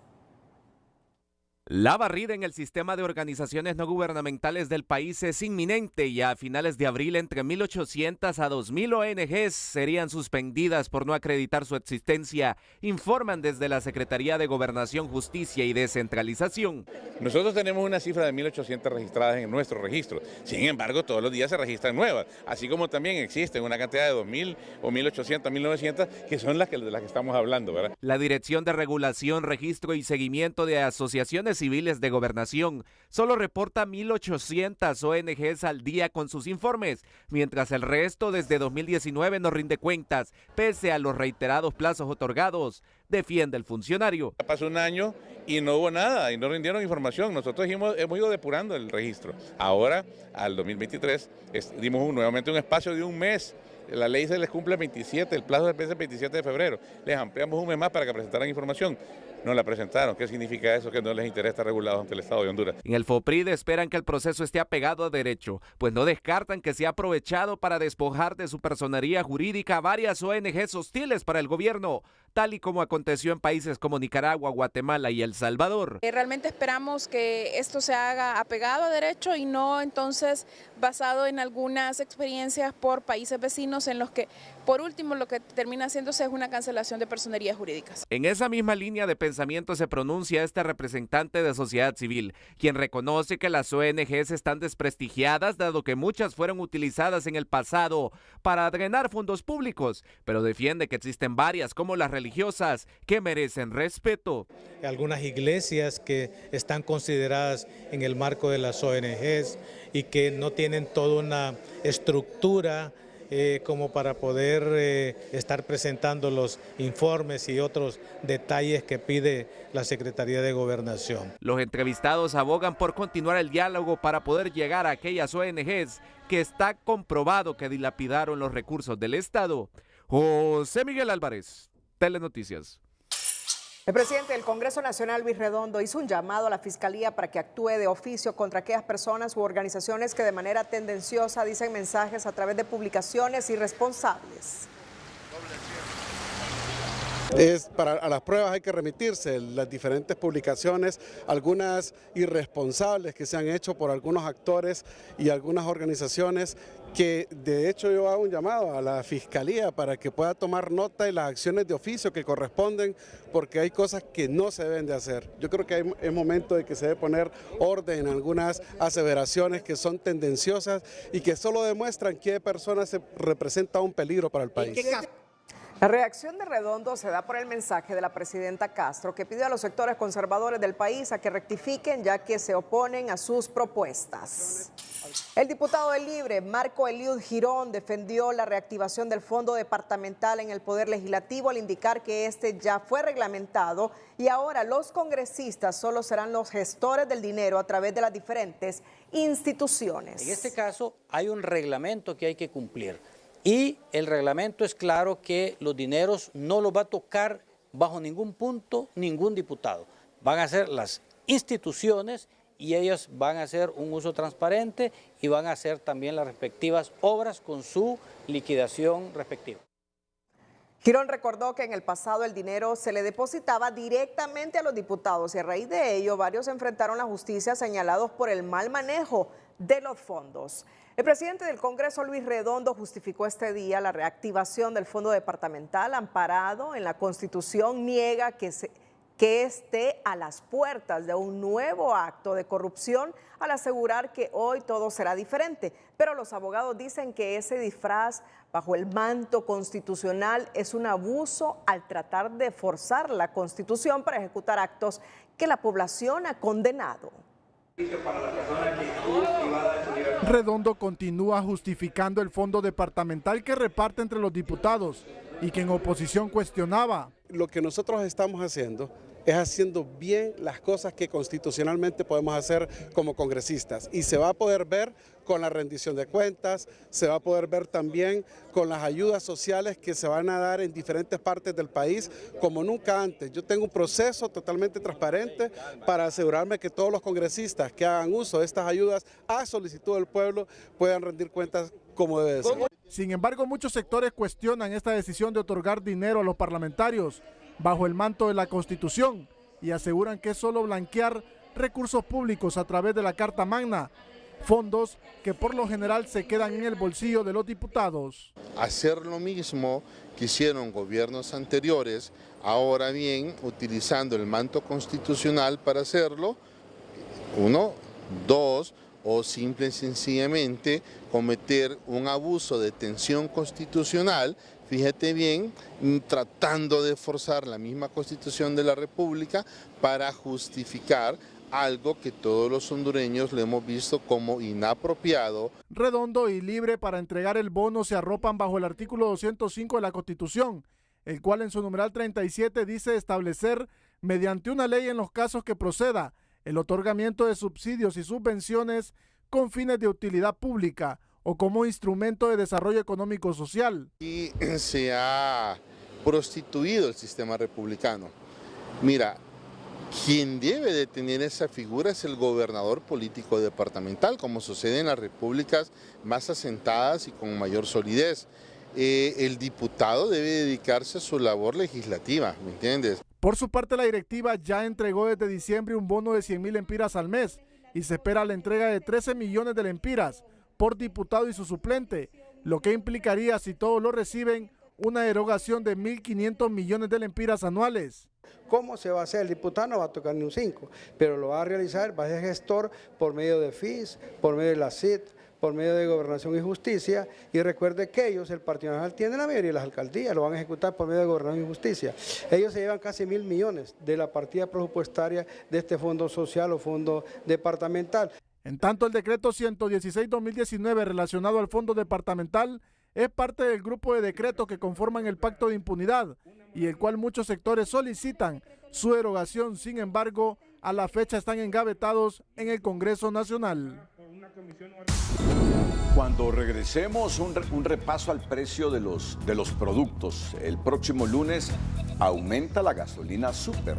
La barrida en el sistema de organizaciones no gubernamentales del país es inminente y a finales de abril entre 1.800 a 2.000 ONGs serían suspendidas por no acreditar su existencia, informan desde la Secretaría de Gobernación, Justicia y Descentralización. Nosotros tenemos una cifra de 1.800 registradas en nuestro registro, sin embargo todos los días se registran nuevas, así como también existen una cantidad de 2.000 o 1.800, 1.900 que son de las que estamos hablando, ¿verdad? La Dirección de Regulación, Registro y Seguimiento de Asociaciones Civiles de Gobernación solo reporta 1.800 ONGs al día con sus informes, mientras el resto desde 2019 no rinde cuentas, pese a los reiterados plazos otorgados, defiende el funcionario. Pasó un año y no hubo nada y no rindieron información. Nosotros hemos ido depurando el registro. Ahora, al 2023, dimos nuevamente un espacio de un mes. La ley se les cumple el 27, el plazo se vence el 27 de febrero. Les ampliamos un mes más para que presentaran información. No la presentaron. ¿Qué significa eso? Que no les interesa estar regulados ante el Estado de Honduras. En el FOPRIDE esperan que el proceso esté apegado a derecho, pues no descartan que se ha aprovechado para despojar de su personería jurídica a varias ONGs hostiles para el gobierno, tal y como aconteció en países como Nicaragua, Guatemala y El Salvador. Realmente esperamos que esto se haga apegado a derecho y no entonces basado en algunas experiencias por países vecinos en los que, por último, lo que termina haciéndose es una cancelación de personerías jurídicas. En esa misma línea de pensamiento se pronuncia este representante de sociedad civil, quien reconoce que las ONGs están desprestigiadas dado que muchas fueron utilizadas en el pasado para drenar fondos públicos, pero defiende que existen varias como las religiosas que merecen respeto. Algunas iglesias que están consideradas en el marco de las ONGs y que no tienen toda una estructura como para poder estar presentando los informes y otros detalles que pide la Secretaría de Gobernación. Los entrevistados abogan por continuar el diálogo para poder llegar a aquellas ONGs que está comprobado que dilapidaron los recursos del Estado. José Miguel Álvarez, Telenoticias. El presidente del Congreso Nacional, Luis Redondo, hizo un llamado a la Fiscalía para que actúe de oficio contra aquellas personas u organizaciones que de manera tendenciosa dicen mensajes a través de publicaciones irresponsables. A las pruebas hay que remitirse, las diferentes publicaciones, algunas irresponsables que se han hecho por algunos actores y algunas organizaciones que de hecho yo hago un llamado a la Fiscalía para que pueda tomar nota de las acciones de oficio que corresponden, porque hay cosas que no se deben de hacer. Yo creo que es momento de que se debe poner orden en algunas aseveraciones que son tendenciosas y que solo demuestran qué persona se representa un peligro para el país. La reacción de Redondo se da por el mensaje de la presidenta Castro, que pide a los sectores conservadores del país a que rectifiquen ya que se oponen a sus propuestas. El diputado del Libre, Marco Eliud Girón, defendió la reactivación del Fondo Departamental en el Poder Legislativo al indicar que este ya fue reglamentado y ahora los congresistas solo serán los gestores del dinero a través de las diferentes instituciones. En este caso hay un reglamento que hay que cumplir. Y el reglamento es claro que los dineros no los va a tocar bajo ningún punto ningún diputado. Van a ser las instituciones y ellos van a hacer un uso transparente y van a hacer también las respectivas obras con su liquidación respectiva. Girón recordó que en el pasado el dinero se le depositaba directamente a los diputados y a raíz de ello varios enfrentaron la justicia señalados por el mal manejo de los fondos. El presidente del Congreso, Luis Redondo, justificó este día la reactivación del Fondo Departamental amparado en la Constitución, niega que que esté a las puertas de un nuevo acto de corrupción al asegurar que hoy todo será diferente. Pero los abogados dicen que ese disfraz bajo el manto constitucional es un abuso al tratar de forzar la Constitución para ejecutar actos que la población ha condenado. Redondo continúa justificando el fondo departamental que reparte entre los diputados y que en oposición cuestionaba. Lo que nosotros estamos haciendo es haciendo bien las cosas que constitucionalmente podemos hacer como congresistas, y se va a poder ver con la rendición de cuentas, se va a poder ver también con las ayudas sociales que se van a dar en diferentes partes del país como nunca antes. Yo tengo un proceso totalmente transparente para asegurarme que todos los congresistas que hagan uso de estas ayudas a solicitud del pueblo puedan rendir cuentas como debe ser. Sin embargo, muchos sectores cuestionan esta decisión de otorgar dinero a los parlamentarios bajo el manto de la Constitución y aseguran que es solo blanquear recursos públicos a través de la Carta Magna, fondos que por lo general se quedan en el bolsillo de los diputados. Hacer lo mismo que hicieron gobiernos anteriores, ahora bien, utilizando el manto constitucional para hacerlo, 1, 2, o simple y sencillamente cometer un abuso de tensión constitucional, fíjate bien, tratando de forzar la misma Constitución de la República para justificar algo que todos los hondureños le hemos visto como inapropiado. Redondo y Libre para entregar el bono se arropan bajo el artículo 205 de la Constitución, el cual en su numeral 37 dice establecer, mediante una ley en los casos que proceda, el otorgamiento de subsidios y subvenciones con fines de utilidad pública o como instrumento de desarrollo económico social. Y se ha prostituido el sistema republicano. Mira, quien debe de tener esa figura es el gobernador político departamental, como sucede en las repúblicas más asentadas y con mayor solidez. El diputado debe dedicarse a su labor legislativa, ¿me entiendes? Por su parte, la directiva ya entregó desde diciembre un bono de 100,000 lempiras al mes y se espera la entrega de 13 millones de lempiras por diputado y su suplente, lo que implicaría, si todos lo reciben, una erogación de 1.500 millones de lempiras anuales. ¿Cómo se va a hacer? El diputado no va a tocar ni un 5, pero lo va a realizar, va a ser gestor por medio de FIS, por medio de la CID, por medio de Gobernación y Justicia, y recuerde que ellos, el Partido Nacional, tiene la mayoría de las alcaldías, lo van a ejecutar por medio de Gobernación y Justicia. Ellos se llevan casi 1.000 millones de la partida presupuestaria de este fondo social o fondo departamental. En tanto, el decreto 116-2019 relacionado al fondo departamental es parte del grupo de decretos que conforman el Pacto de Impunidad y el cual muchos sectores solicitan su derogación. Sin embargo, a la fecha están engavetados en el Congreso Nacional. Cuando regresemos, un repaso al precio de los productos. El próximo lunes aumenta la gasolina súper.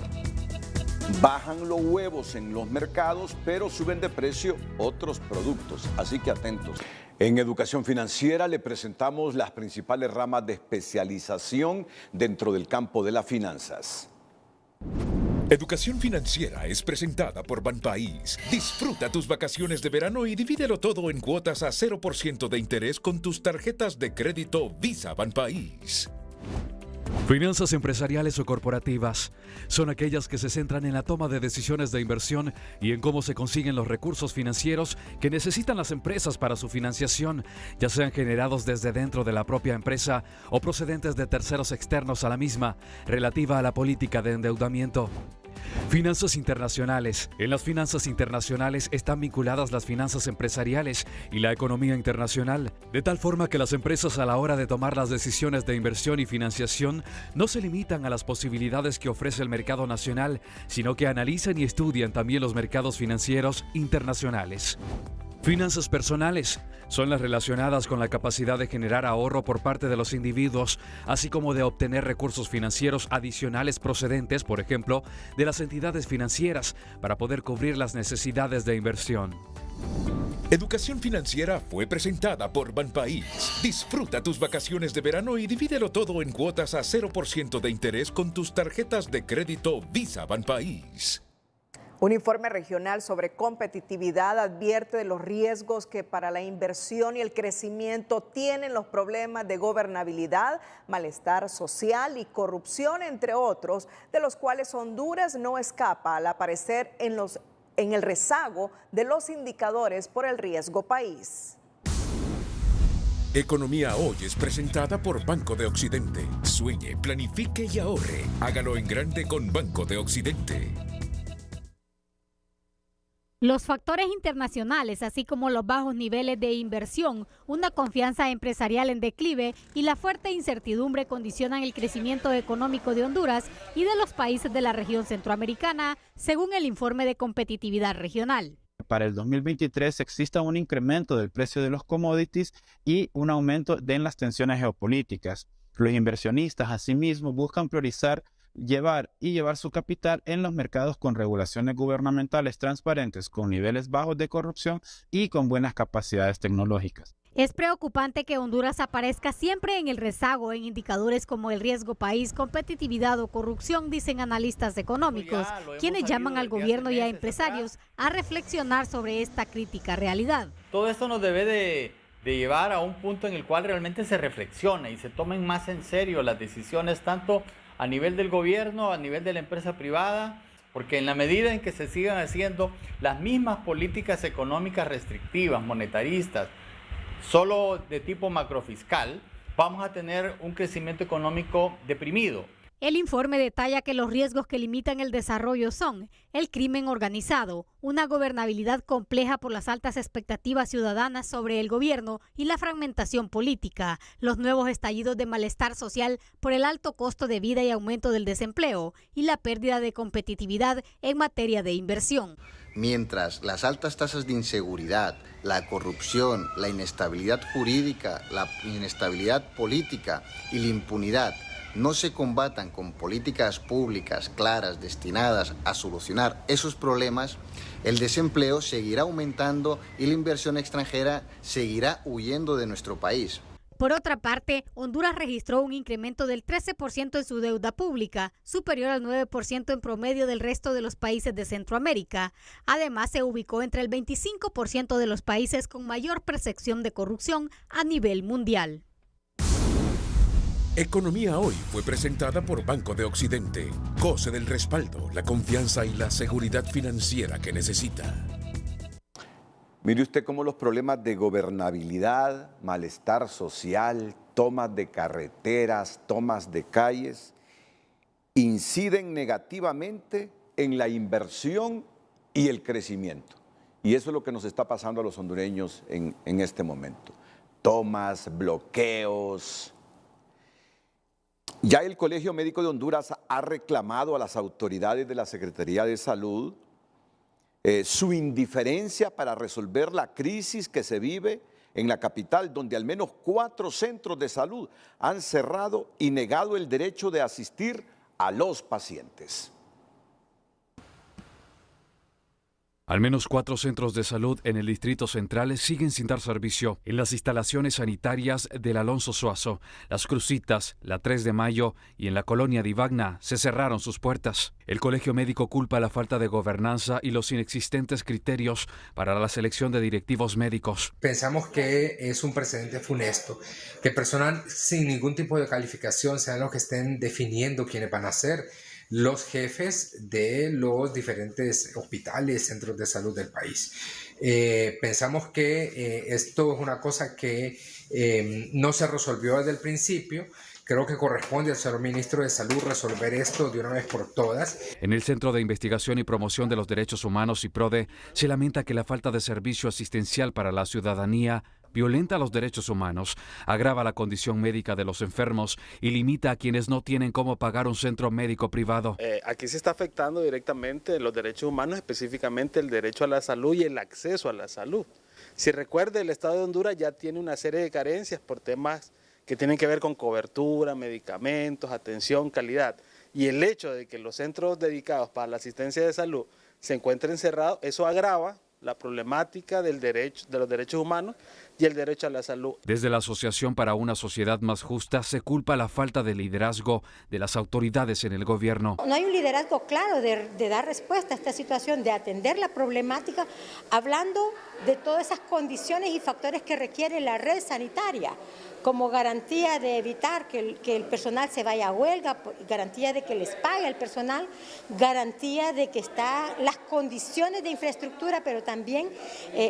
Bajan los huevos en los mercados, pero suben de precio otros productos. Así que atentos. En Educación Financiera le presentamos las principales ramas de especialización dentro del campo de las finanzas. Educación Financiera es presentada por Banpaís. Disfruta tus vacaciones de verano y divídelo todo en cuotas a 0% de interés con tus tarjetas de crédito Visa Banpaís. Finanzas empresariales o corporativas son aquellas que se centran en la toma de decisiones de inversión y en cómo se consiguen los recursos financieros que necesitan las empresas para su financiación, ya sean generados desde dentro de la propia empresa o procedentes de terceros externos a la misma, relativa a la política de endeudamiento. Finanzas internacionales. En las finanzas internacionales están vinculadas las finanzas empresariales y la economía internacional, de tal forma que las empresas a la hora de tomar las decisiones de inversión y financiación no se limitan a las posibilidades que ofrece el mercado nacional, sino que analizan y estudian también los mercados financieros internacionales. Finanzas personales son las relacionadas con la capacidad de generar ahorro por parte de los individuos, así como de obtener recursos financieros adicionales procedentes, por ejemplo, de las entidades financieras para poder cubrir las necesidades de inversión. Educación Financiera fue presentada por Banpaís. Disfruta tus vacaciones de verano y divídelo todo en cuotas a 0% de interés con tus tarjetas de crédito Visa Banpaís. Un informe regional sobre competitividad advierte de los riesgos que para la inversión y el crecimiento tienen los problemas de gobernabilidad, malestar social y corrupción, entre otros, de los cuales Honduras no escapa al aparecer en el rezago de los indicadores por el riesgo país. Economía Hoy es presentada por Banco de Occidente. Sueñe, planifique y ahorre. Hágalo en grande con Banco de Occidente. Los factores internacionales, así como los bajos niveles de inversión, una confianza empresarial en declive y la fuerte incertidumbre condicionan el crecimiento económico de Honduras y de los países de la región centroamericana, según el informe de competitividad regional. Para el 2023 exista un incremento del precio de los commodities y un aumento en las tensiones geopolíticas. Los inversionistas, asimismo, buscan priorizar llevar su capital en los mercados con regulaciones gubernamentales transparentes, con niveles bajos de corrupción y con buenas capacidades tecnológicas. Es preocupante que Honduras aparezca siempre en el rezago en indicadores como el riesgo país, competitividad o corrupción, dicen analistas económicos, quienes llaman al gobierno y a empresarios a reflexionar sobre esta crítica realidad. Todo esto nos debe de llevar a un punto en el cual realmente se reflexione y se tomen más en serio las decisiones, tanto a nivel del gobierno, a nivel de la empresa privada, porque en la medida en que se sigan haciendo las mismas políticas económicas restrictivas, monetaristas, solo de tipo macrofiscal, vamos a tener un crecimiento económico deprimido. El informe detalla que los riesgos que limitan el desarrollo son el crimen organizado, una gobernabilidad compleja por las altas expectativas ciudadanas sobre el gobierno y la fragmentación política, los nuevos estallidos de malestar social por el alto costo de vida y aumento del desempleo y la pérdida de competitividad en materia de inversión. Mientras las altas tasas de inseguridad, la corrupción, la inestabilidad jurídica, la inestabilidad política y la impunidad no se combatan con políticas públicas claras destinadas a solucionar esos problemas, el desempleo seguirá aumentando y la inversión extranjera seguirá huyendo de nuestro país. Por otra parte, Honduras registró un incremento del 13% en su deuda pública, superior al 9% en promedio del resto de los países de Centroamérica. Además, se ubicó entre el 25% de los países con mayor percepción de corrupción a nivel mundial. Economía Hoy fue presentada por Banco de Occidente. Goce del respaldo, la confianza y la seguridad financiera que necesita. Mire usted cómo los problemas de gobernabilidad, malestar social, tomas de carreteras, tomas de calles, inciden negativamente en la inversión y el crecimiento. Y eso es lo que nos está pasando a los hondureños en este momento. Tomas, bloqueos. Ya el Colegio Médico de Honduras ha reclamado a las autoridades de la Secretaría de Salud su indiferencia para resolver la crisis que se vive en la capital, donde al menos 4 centros de salud han cerrado y negado el derecho de asistir a los pacientes. Al menos 4 centros de salud en el Distrito Central siguen sin dar servicio. En las instalaciones sanitarias del Alonso Suazo, Las Crucitas, la 3 de Mayo y en la colonia Divagna se cerraron sus puertas. El Colegio Médico culpa la falta de gobernanza y los inexistentes criterios para la selección de directivos médicos. Pensamos que es un precedente funesto, que personas sin ningún tipo de calificación sean los que estén definiendo quiénes van a ser los jefes de los diferentes hospitales, centros de salud del país. Pensamos que esto es una cosa que no se resolvió desde el principio. Creo que corresponde al señor ministro de Salud resolver esto de una vez por todas. En el Centro de Investigación y Promoción de los Derechos Humanos, CIPRODE, se lamenta que la falta de servicio asistencial para la ciudadanía violenta los derechos humanos, agrava la condición médica de los enfermos y limita a quienes no tienen cómo pagar un centro médico privado. Aquí se está afectando directamente los derechos humanos, específicamente el derecho a la salud y el acceso a la salud. Si recuerde, el Estado de Honduras ya tiene una serie de carencias por temas que tienen que ver con cobertura, medicamentos, atención, calidad. Y el hecho de que los centros dedicados para la asistencia de salud se encuentren cerrados, eso agrava la problemática de los derechos humanos y el derecho a la salud. Desde la Asociación para una Sociedad Más Justa se culpa la falta de liderazgo de las autoridades en el gobierno. No hay un liderazgo claro de dar respuesta a esta situación, de atender la problemática, hablando de todas esas condiciones y factores que requiere la red sanitaria, como garantía de evitar que el personal se vaya a huelga, garantía de que les pague el personal, garantía de que están las condiciones de infraestructura, pero también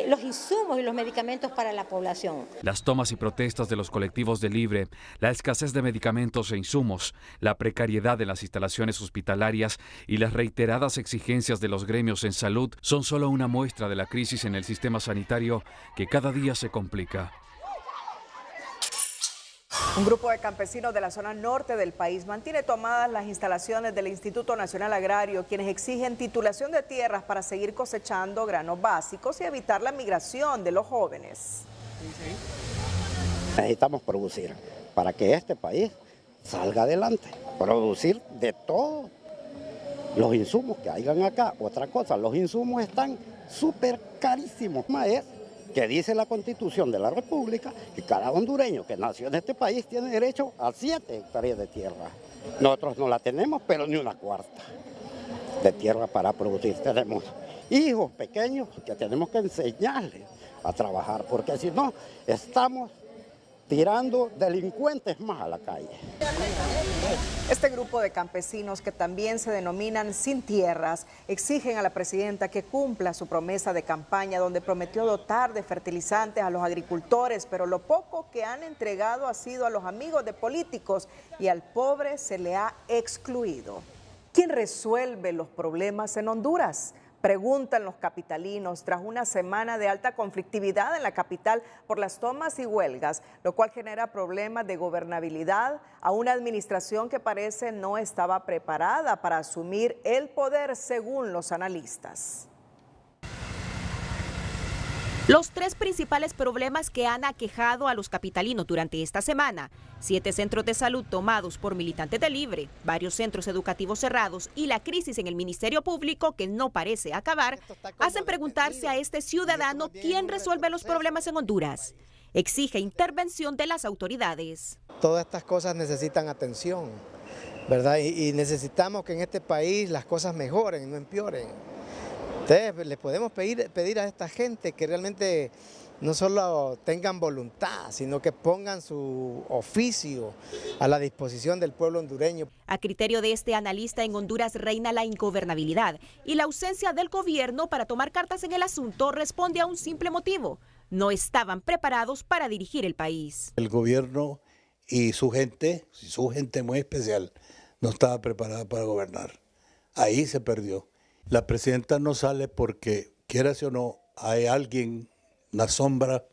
los insumos y los medicamentos para la población. Las tomas y protestas de los colectivos de Libre, la escasez de medicamentos e insumos, la precariedad de las instalaciones hospitalarias y las reiteradas exigencias de los gremios en salud son solo una muestra de la crisis en el sistema sanitario que cada día se complica. Un grupo de campesinos de la zona norte del país mantiene tomadas las instalaciones del Instituto Nacional Agrario, quienes exigen titulación de tierras para seguir cosechando granos básicos y evitar la migración de los jóvenes. Necesitamos producir para que este país salga adelante, producir de todos los insumos que hayan acá. Otra cosa, los insumos están súper carísimos, maestro. Que dice la Constitución de la República que cada hondureño que nació en este país tiene derecho a 7 hectáreas de tierra. Nosotros no la tenemos, pero ni una cuarta de tierra para producir. Tenemos hijos pequeños que tenemos que enseñarles a trabajar, porque si no, estamos tirando delincuentes más a la calle. Este grupo de campesinos, que también se denominan Sin Tierras, exigen a la presidenta que cumpla su promesa de campaña, donde prometió dotar de fertilizantes a los agricultores, pero lo poco que han entregado ha sido a los amigos de políticos y al pobre se le ha excluido. ¿Quién resuelve los problemas en Honduras? Preguntan los capitalinos tras una semana de alta conflictividad en la capital por las tomas y huelgas, lo cual genera problemas de gobernabilidad a una administración que parece no estaba preparada para asumir el poder, según los analistas. Los 3 principales problemas que han aquejado a los capitalinos durante esta semana: 7 centros de salud tomados por militantes de Libre, varios centros educativos cerrados y la crisis en el Ministerio Público que no parece acabar, hacen preguntarse a este ciudadano quién resuelve los problemas en Honduras. Exige intervención de las autoridades. Todas estas cosas necesitan atención, ¿verdad? Y necesitamos que en este país las cosas mejoren, no empeoren. Entonces, le podemos pedir a esta gente que realmente no solo tengan voluntad, sino que pongan su oficio a la disposición del pueblo hondureño. A criterio de este analista, en Honduras reina la ingobernabilidad y la ausencia del gobierno para tomar cartas en el asunto responde a un simple motivo: no estaban preparados para dirigir el país. El gobierno y su gente muy especial, no estaba preparada para gobernar. Ahí se perdió. La presidenta no sale porque, quieras o no, hay alguien, una sombra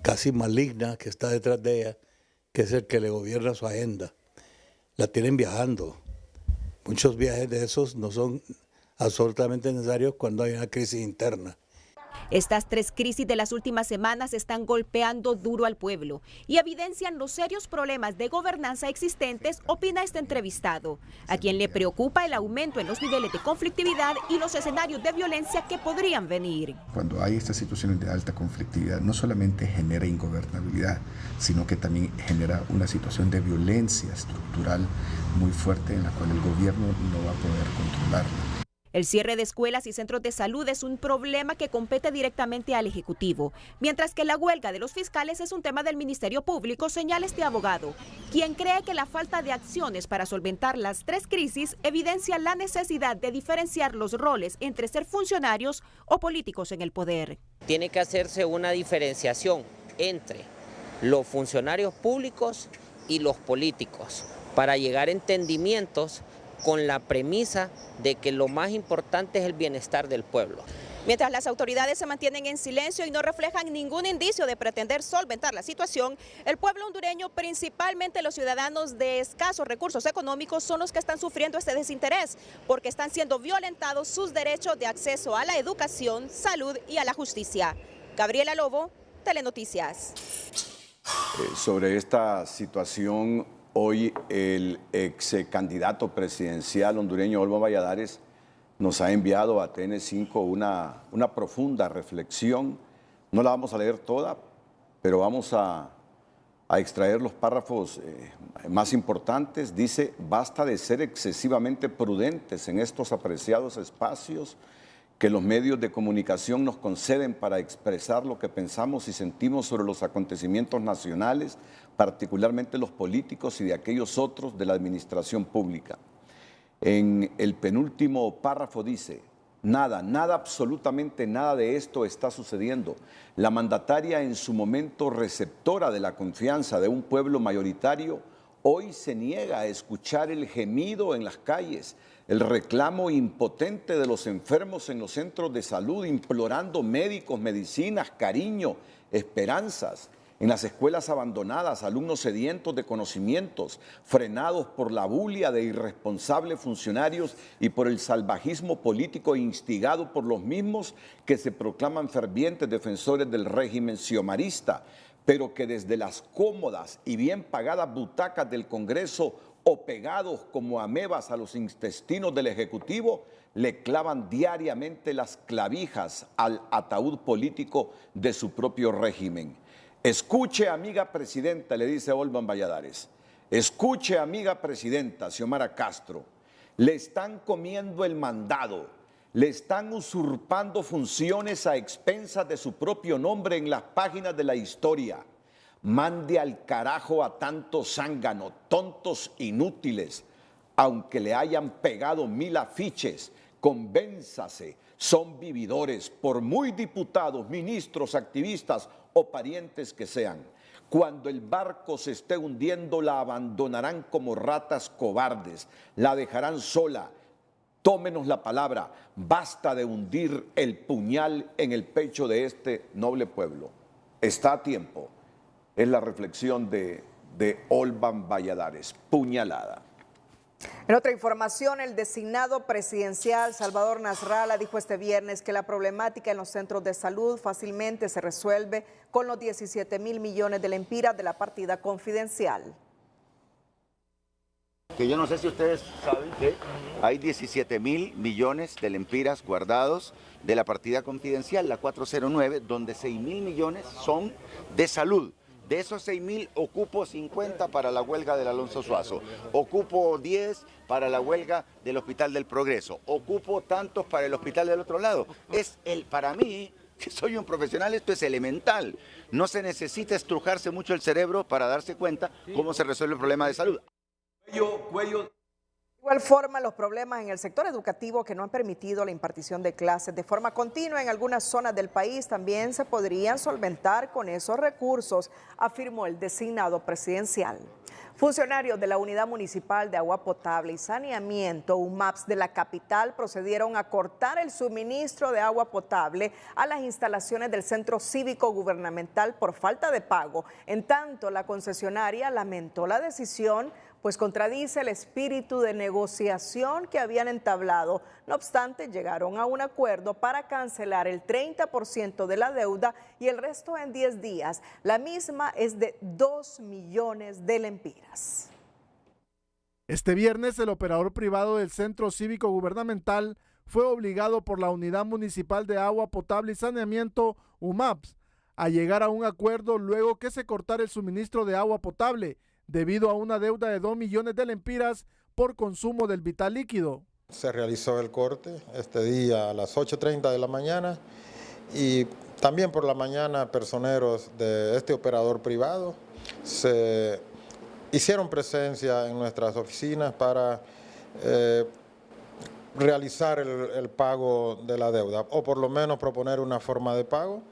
casi maligna que está detrás de ella, que es el que le gobierna su agenda. La tienen viajando. Muchos viajes de esos no son absolutamente necesarios cuando hay una crisis interna. Estas 3 crisis de las últimas semanas están golpeando duro al pueblo y evidencian los serios problemas de gobernanza existentes, opina este entrevistado, a quien le preocupa el aumento en los niveles de conflictividad y los escenarios de violencia que podrían venir. Cuando hay estas situaciones de alta conflictividad, no solamente genera ingobernabilidad, sino que también genera una situación de violencia estructural muy fuerte en la cual el gobierno no va a poder controlarla. El cierre de escuelas y centros de salud es un problema que compete directamente al Ejecutivo, mientras que la huelga de los fiscales es un tema del Ministerio Público, señala este abogado, quien cree que la falta de acciones para solventar las 3 crisis evidencia la necesidad de diferenciar los roles entre ser funcionarios o políticos en el poder. Tiene que hacerse una diferenciación entre los funcionarios públicos y los políticos para llegar a entendimientos con la premisa de que lo más importante es el bienestar del pueblo. Mientras las autoridades se mantienen en silencio y no reflejan ningún indicio de pretender solventar la situación, el pueblo hondureño, principalmente los ciudadanos de escasos recursos económicos, son los que están sufriendo este desinterés, porque están siendo violentados sus derechos de acceso a la educación, salud y a la justicia. Gabriela Lobo, Telenoticias. Sobre esta situación, hoy el ex candidato presidencial hondureño Olmo Valladares nos ha enviado a TN5 una profunda reflexión. No la vamos a leer toda, pero vamos a extraer los párrafos más importantes. Dice: basta de ser excesivamente prudentes en estos apreciados espacios que los medios de comunicación nos conceden para expresar lo que pensamos y sentimos sobre los acontecimientos nacionales, particularmente los políticos y de aquellos otros de la administración pública. En el penúltimo párrafo dice: nada, absolutamente nada de esto está sucediendo. La mandataria, en su momento receptora de la confianza de un pueblo mayoritario, hoy se niega a escuchar el gemido en las calles, el reclamo impotente de los enfermos en los centros de salud, implorando médicos, medicinas, cariño, esperanzas. En las escuelas abandonadas, alumnos sedientos de conocimientos, frenados por la bulia de irresponsables funcionarios y por el salvajismo político instigado por los mismos que se proclaman fervientes defensores del régimen xiomarista, pero que desde las cómodas y bien pagadas butacas del Congreso o pegados como amebas a los intestinos del Ejecutivo, le clavan diariamente las clavijas al ataúd político de su propio régimen. Escuche, amiga presidenta, le dice Olban Valladares, escuche, amiga presidenta Xiomara Castro, le están comiendo el mandado, le están usurpando funciones a expensas de su propio nombre en las páginas de la historia. Mande al carajo a tanto zángano, tontos inútiles, aunque le hayan pegado 1000 afiches, convénzase, son vividores, por muy diputados, ministros, activistas o parientes que sean. Cuando el barco se esté hundiendo, la abandonarán como ratas cobardes, la dejarán sola. Tómenos la palabra, basta de hundir el puñal en el pecho de este noble pueblo. Está a tiempo. Es la reflexión de Olban Valladares, puñalada. En otra información, el designado presidencial Salvador Nasralla dijo este viernes que la problemática en los centros de salud fácilmente se resuelve con los 17.000 millones de lempiras de la partida confidencial. Que yo no sé si ustedes saben que hay 17.000 millones de lempiras guardados de la partida confidencial, la 409, donde 6.000 millones son de salud. De esos 6.000 ocupo 50 para la huelga del Alonso Suazo, ocupo 10 para la huelga del Hospital del Progreso, ocupo tantos para el hospital del otro lado. Para mí, que soy un profesional, esto es elemental. No se necesita estrujarse mucho el cerebro para darse cuenta cómo se resuelve el problema de salud. De igual forma, los problemas en el sector educativo que no han permitido la impartición de clases de forma continua en algunas zonas del país también se podrían solventar con esos recursos, afirmó el designado presidencial. Funcionarios de la Unidad Municipal de Agua Potable y Saneamiento, UMAPS, de la capital procedieron a cortar el suministro de agua potable a las instalaciones del Centro Cívico Gubernamental por falta de pago. En tanto, la concesionaria lamentó la decisión, pues contradice el espíritu de negociación que habían entablado. No obstante, llegaron a un acuerdo para cancelar el 30% de la deuda y el resto en 10 días. La misma es de 2 millones de lempiras. Este viernes, el operador privado del Centro Cívico Gubernamental fue obligado por la Unidad Municipal de Agua Potable y Saneamiento, UMAPS, a llegar a un acuerdo luego que se cortara el suministro de agua potable, debido a una deuda de 2 millones de lempiras por consumo del vital líquido. Se realizó el corte este día a las 8:30 de la mañana y también por la mañana personeros de este operador privado se hicieron presencia en nuestras oficinas para realizar el pago de la deuda o por lo menos proponer una forma de pago.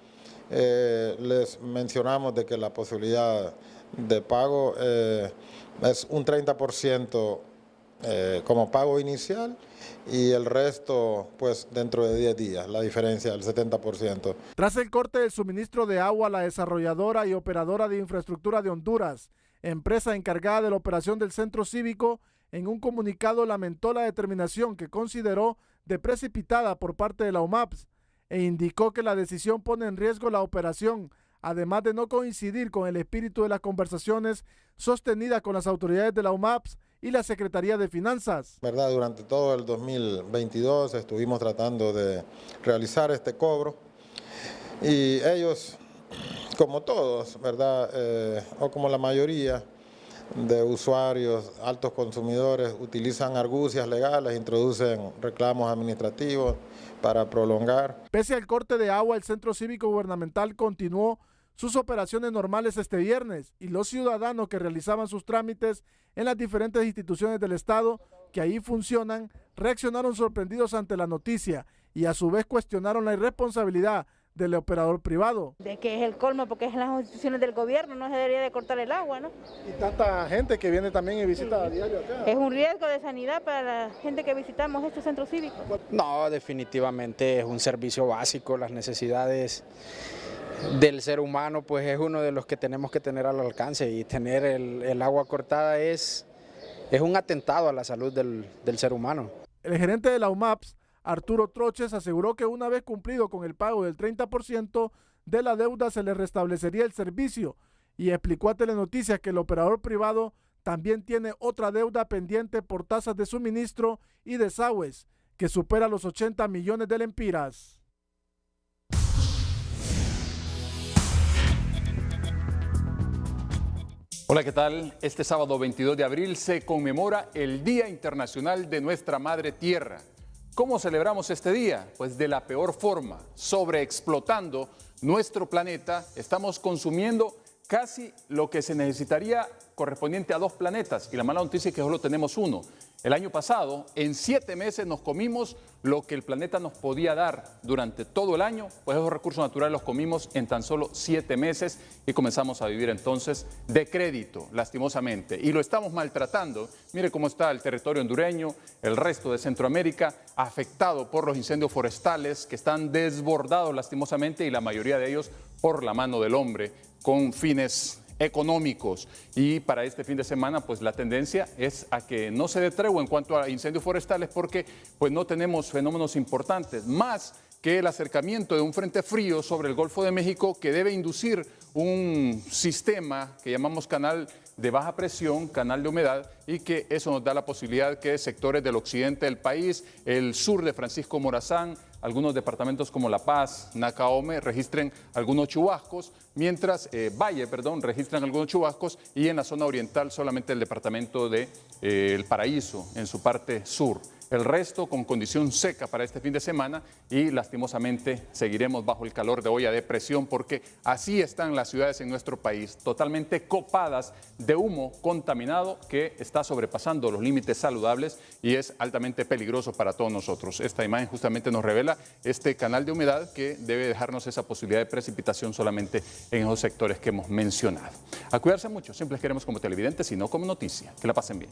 Les mencionamos de que la posibilidad de pago es un 30% como pago inicial y el resto pues dentro de 10 días, la diferencia del 70%. Tras el corte del suministro de agua, la desarrolladora y operadora de infraestructura de Honduras, empresa encargada de la operación del centro cívico, en un comunicado lamentó la determinación que consideró de precipitada por parte de la UMAPS e indicó que la decisión pone en riesgo la operación, además de no coincidir con el espíritu de las conversaciones sostenidas con las autoridades de la UMAPS y la Secretaría de Finanzas. ¿Verdad? Durante todo el 2022 estuvimos tratando de realizar este cobro y ellos, como todos, ¿verdad? O como la mayoría de usuarios, altos consumidores, utilizan argucias legales, introducen reclamos administrativos para prolongar. Pese al corte de agua, el Centro Cívico Gubernamental continuó sus operaciones normales este viernes y los ciudadanos que realizaban sus trámites en las diferentes instituciones del Estado que ahí funcionan reaccionaron sorprendidos ante la noticia y a su vez cuestionaron la irresponsabilidad del operador privado. De que es el colmo porque es en las instituciones del gobierno, no se debería de cortar el agua, ¿no? Y tanta gente que viene también y visita a diario acá. Es un riesgo de sanidad para la gente que visitamos este centro cívico. No, definitivamente es un servicio básico, las necesidades del ser humano pues es uno de los que tenemos que tener al alcance y tener el agua cortada es un atentado a la salud del ser humano. El gerente de la UMAPS, Arturo Troches, aseguró que una vez cumplido con el pago del 30% de la deuda se le restablecería el servicio y explicó a Telenoticias que el operador privado también tiene otra deuda pendiente por tasas de suministro y desagües que supera los 80 millones de lempiras. Hola, ¿qué tal? Este sábado 22 de abril se conmemora el Día Internacional de Nuestra Madre Tierra. ¿Cómo celebramos este día? Pues de la peor forma, sobreexplotando nuestro planeta. Estamos consumiendo casi lo que se necesitaría correspondiente a 2 planetas y la mala noticia es que solo tenemos uno. El año pasado, en 7 meses nos comimos lo que el planeta nos podía dar durante todo el año, pues esos recursos naturales los comimos en tan solo 7 meses y comenzamos a vivir entonces de crédito, lastimosamente. Y lo estamos maltratando. Mire cómo está el territorio hondureño, el resto de Centroamérica, afectado por los incendios forestales que están desbordados lastimosamente y la mayoría de ellos por la mano del hombre con fines económicos. Y para este fin de semana pues la tendencia es a que no se dé tregua en cuanto a incendios forestales porque pues no tenemos fenómenos importantes, más que el acercamiento de un frente frío sobre el Golfo de México que debe inducir un sistema que llamamos canal de baja presión, canal de humedad, y que eso nos da la posibilidad que sectores del occidente del país, el sur de Francisco Morazán, algunos departamentos como La Paz, Nacaome, registren algunos chubascos, mientras registran algunos chubascos y en la zona oriental solamente el departamento de El Paraíso, en su parte sur. El resto con condición seca para este fin de semana y lastimosamente seguiremos bajo el calor de olla de presión porque así están las ciudades en nuestro país, totalmente copadas de humo contaminado que está sobrepasando los límites saludables y es altamente peligroso para todos nosotros. Esta imagen justamente nos revela este canal de humedad que debe dejarnos esa posibilidad de precipitación solamente en esos sectores que hemos mencionado. A cuidarse mucho, siempre les queremos como televidentes y no como noticia. Que la pasen bien.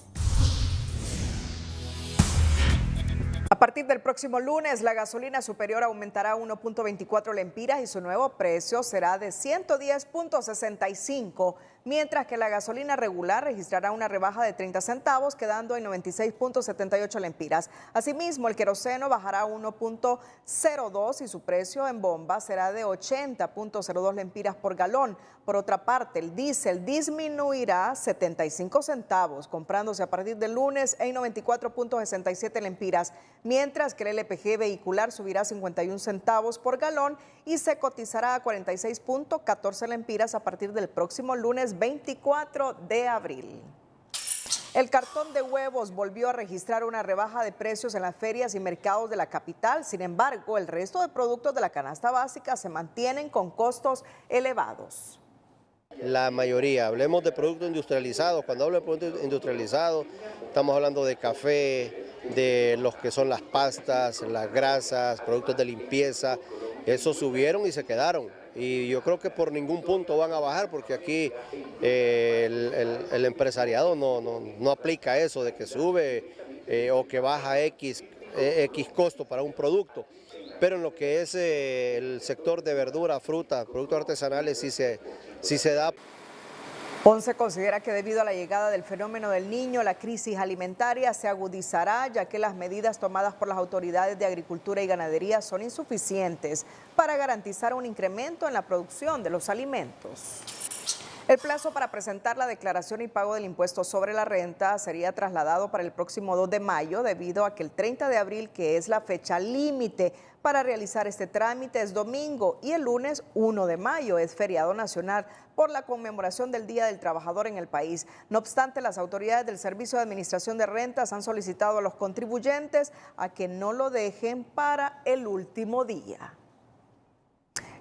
A partir del próximo lunes, la gasolina superior aumentará a 1.24 lempiras y su nuevo precio será de 110.65, mientras que la gasolina regular registrará una rebaja de 30 centavos, quedando en 96.78 lempiras. Asimismo, el queroseno bajará a 1.02 y su precio en bomba será de 80.02 lempiras por galón. Por otra parte, el diésel disminuirá 75 centavos, comprándose a partir del lunes en 94.67 lempiras, mientras que el LPG vehicular subirá 51 centavos por galón y se cotizará a 46.14 lempiras a partir del próximo lunes 24 de abril. El cartón de huevos volvió a registrar una rebaja de precios en las ferias y mercados de la capital. Sin embargo, el resto de productos de la canasta básica se mantienen con costos elevados. La mayoría, hablemos de productos industrializados. Cuando hablo de productos industrializados, estamos hablando de café, de los que son las pastas, las grasas, productos de limpieza. Esos subieron y se quedaron. Y yo creo que por ningún punto van a bajar porque aquí el empresariado no aplica eso de que sube o que baja X costo para un producto. Pero en lo que es el sector de verdura, fruta, productos artesanales sí se da. Ponce considera que debido a la llegada del fenómeno del Niño, la crisis alimentaria se agudizará, ya que las medidas tomadas por las autoridades de Agricultura y Ganadería son insuficientes para garantizar un incremento en la producción de los alimentos. El plazo para presentar la declaración y pago del impuesto sobre la renta sería trasladado para el próximo 2 de mayo debido a que el 30 de abril, que es la fecha límite para realizar este trámite, es domingo y el lunes 1 de mayo es feriado nacional por la conmemoración del Día del Trabajador en el país. No obstante, las autoridades del Servicio de Administración de Rentas han solicitado a los contribuyentes a que no lo dejen para el último día.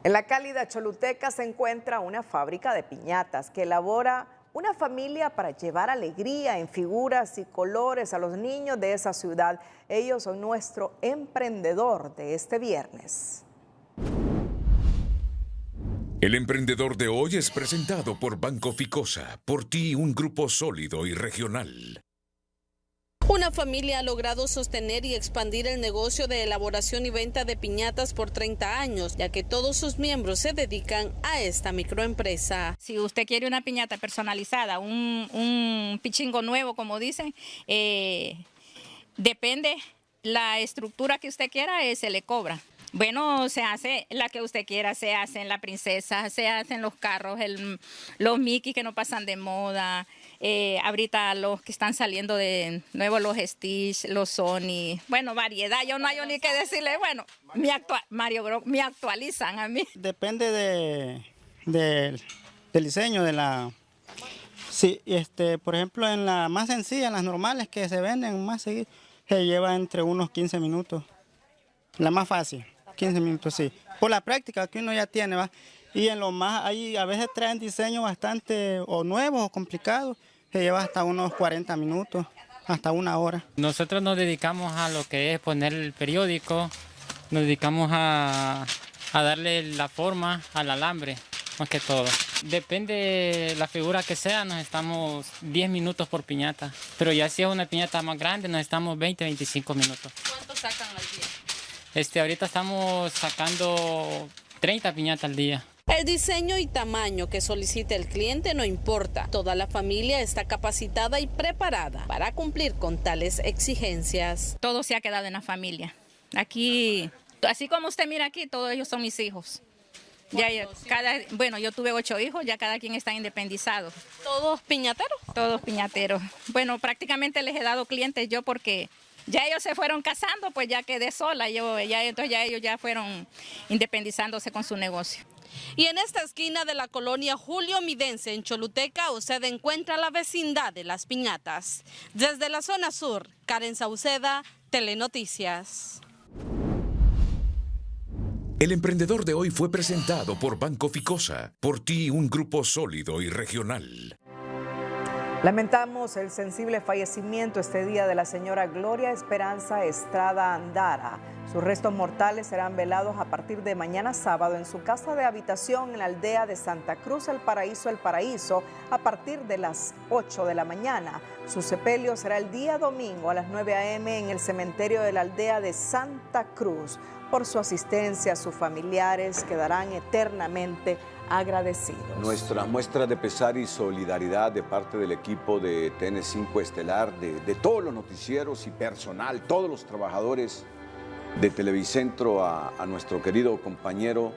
En la cálida Choluteca se encuentra una fábrica de piñatas que elabora una familia para llevar alegría en figuras y colores a los niños de esa ciudad. Ellos son nuestro emprendedor de este viernes. El emprendedor de hoy es presentado por Banco Ficosa, por ti un grupo sólido y regional. Una familia ha logrado sostener y expandir el negocio de elaboración y venta de piñatas por 30 años, ya que todos sus miembros se dedican a esta microempresa. Si usted quiere una piñata personalizada, un pichingo nuevo, como dicen, depende la estructura que usted quiera, se le cobra. Bueno, se hace la que usted quiera, se hacen la princesa, se hacen los carros, los Mickey que no pasan de moda. Ahorita los que están saliendo de nuevo, los Stitch, los Sony, bueno, variedad, yo no hay ni que decirle, bueno, Mario Bros me actualizan a mí. Depende del diseño de la... Sí, por ejemplo, en la más sencilla, en las normales que se venden más seguido, se lleva entre unos 15 minutos. La más fácil, 15 minutos, sí. Por la práctica que uno ya tiene, ¿va? Y en lo más, ahí a veces traen diseños bastante o nuevos o complicados, se lleva hasta unos 40 minutos, hasta 1 hora. Nosotros nos dedicamos a lo que es poner el periódico, nos dedicamos a darle la forma al alambre, más que todo. Depende de la figura que sea, nos estamos 10 minutos por piñata, pero ya si es una piñata más grande, nos estamos 20, 25 minutos. ¿Cuánto sacan al día? Ahorita estamos sacando 30 piñatas al día. El diseño y tamaño que solicite el cliente no importa. Toda la familia está capacitada y preparada para cumplir con tales exigencias. Todo se ha quedado en la familia. Aquí, así como usted mira aquí, todos ellos son mis hijos. Bueno, yo tuve 8 hijos, ya cada quien está independizado. ¿Todos piñateros? Todos piñateros. Bueno, prácticamente les he dado clientes yo porque ya ellos se fueron casando, pues ya quedé sola. Entonces ya ellos ya fueron independizándose con su negocio. Y en esta esquina de la colonia Julio Midense, en Choluteca, usted encuentra la vecindad de las piñatas. Desde la zona sur, Karen Sauceda, Telenoticias. El emprendedor de hoy fue presentado por Banco Ficosa, por ti un grupo sólido y regional. Lamentamos el sensible fallecimiento este día de la señora Gloria Esperanza Estrada Andara. Sus restos mortales serán velados a partir de mañana sábado en su casa de habitación en la aldea de Santa Cruz, El Paraíso, a partir de las 8 de la mañana. Su sepelio será el día domingo a las 9 a.m. en el cementerio de la aldea de Santa Cruz. Por su asistencia, sus familiares quedarán eternamente agradecidos. Nuestra muestra de pesar y solidaridad de parte del equipo de TN5 Estelar, de todos los noticieros y personal, todos los trabajadores de Televicentro, a nuestro querido compañero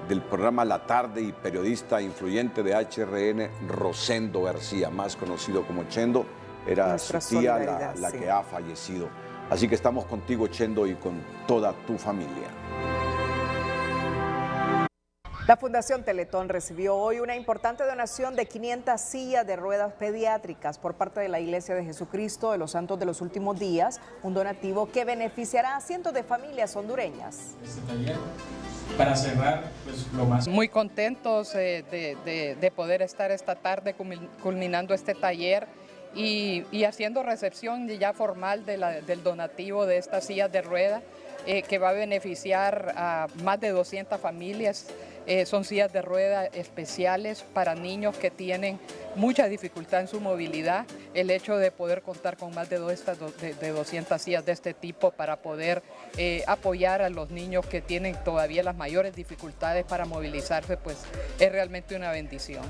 del programa La Tarde y periodista influyente de HRN, Rosendo García, más conocido como Chendo. Era nuestra su tía la que ha fallecido. Así que estamos contigo, Chendo, y con toda tu familia. La Fundación Teletón recibió hoy una importante donación de 500 sillas de ruedas pediátricas por parte de la Iglesia de Jesucristo de los Santos de los Últimos Días, un donativo que beneficiará a cientos de familias hondureñas. Para cerrar, pues lo más... Muy contentos de poder estar esta tarde culminando este taller y haciendo recepción ya formal del donativo de estas sillas de rueda que va a beneficiar a más de 200 familias. Son sillas de rueda especiales para niños que tienen mucha dificultad en su movilidad. El hecho de poder contar con más de 200 sillas de este tipo para poder apoyar a los niños que tienen todavía las mayores dificultades para movilizarse, pues es realmente una bendición.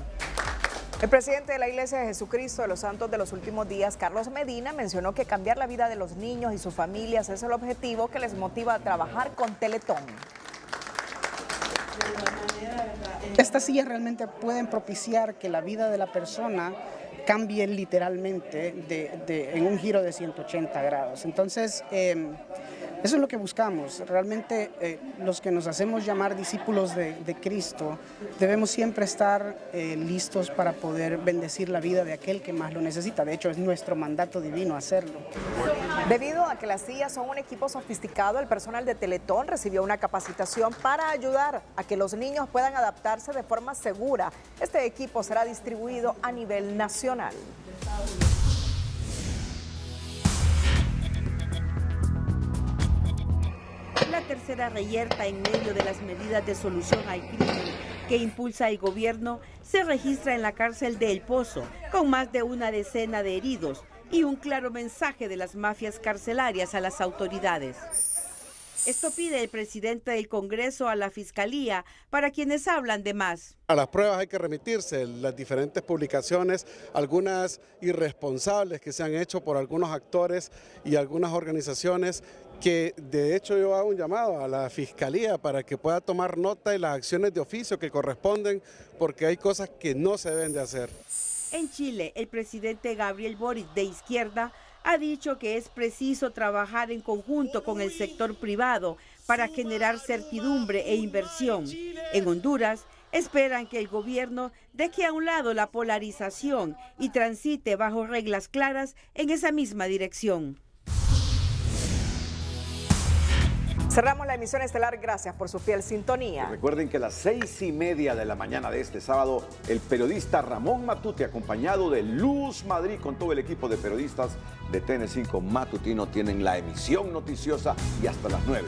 El presidente de la Iglesia de Jesucristo de los Santos de los Últimos Días, Carlos Medina, mencionó que cambiar la vida de los niños y sus familias es el objetivo que les motiva a trabajar con Teletón. Estas sillas realmente pueden propiciar que la vida de la persona cambie literalmente en un giro de 180 grados. Entonces, eso es lo que buscamos. Realmente los que nos hacemos llamar discípulos de Cristo debemos siempre estar listos para poder bendecir la vida de aquel que más lo necesita. De hecho, es nuestro mandato divino hacerlo. Debido a que las sillas son un equipo sofisticado, el personal de Teletón recibió una capacitación para ayudar a que los niños puedan adaptarse de forma segura. Este equipo será distribuido a nivel nacional. La tercera reyerta en medio de las medidas de solución al crimen que impulsa el gobierno se registra en la cárcel de El Pozo, con más de una decena de heridos y un claro mensaje de las mafias carcelarias a las autoridades. Esto pide el presidente del Congreso a la Fiscalía para quienes hablan de más. A las pruebas hay que remitirse, las diferentes publicaciones, algunas irresponsables que se han hecho por algunos actores y algunas organizaciones, que de hecho yo hago un llamado a la Fiscalía para que pueda tomar nota de las acciones de oficio que corresponden, porque hay cosas que no se deben de hacer. En Chile, el presidente Gabriel Boric, de izquierda, ha dicho que es preciso trabajar en conjunto con el sector privado para generar certidumbre e inversión. En Honduras, esperan que el gobierno deje a un lado la polarización y transite bajo reglas claras en esa misma dirección. Cerramos la emisión estelar, gracias por su fiel sintonía. Recuerden que a las 6:30 de la mañana de este sábado, el periodista Ramón Matute, acompañado de Luz Madrid, con todo el equipo de periodistas de TN5 Matutino, tienen la emisión noticiosa y hasta las 9.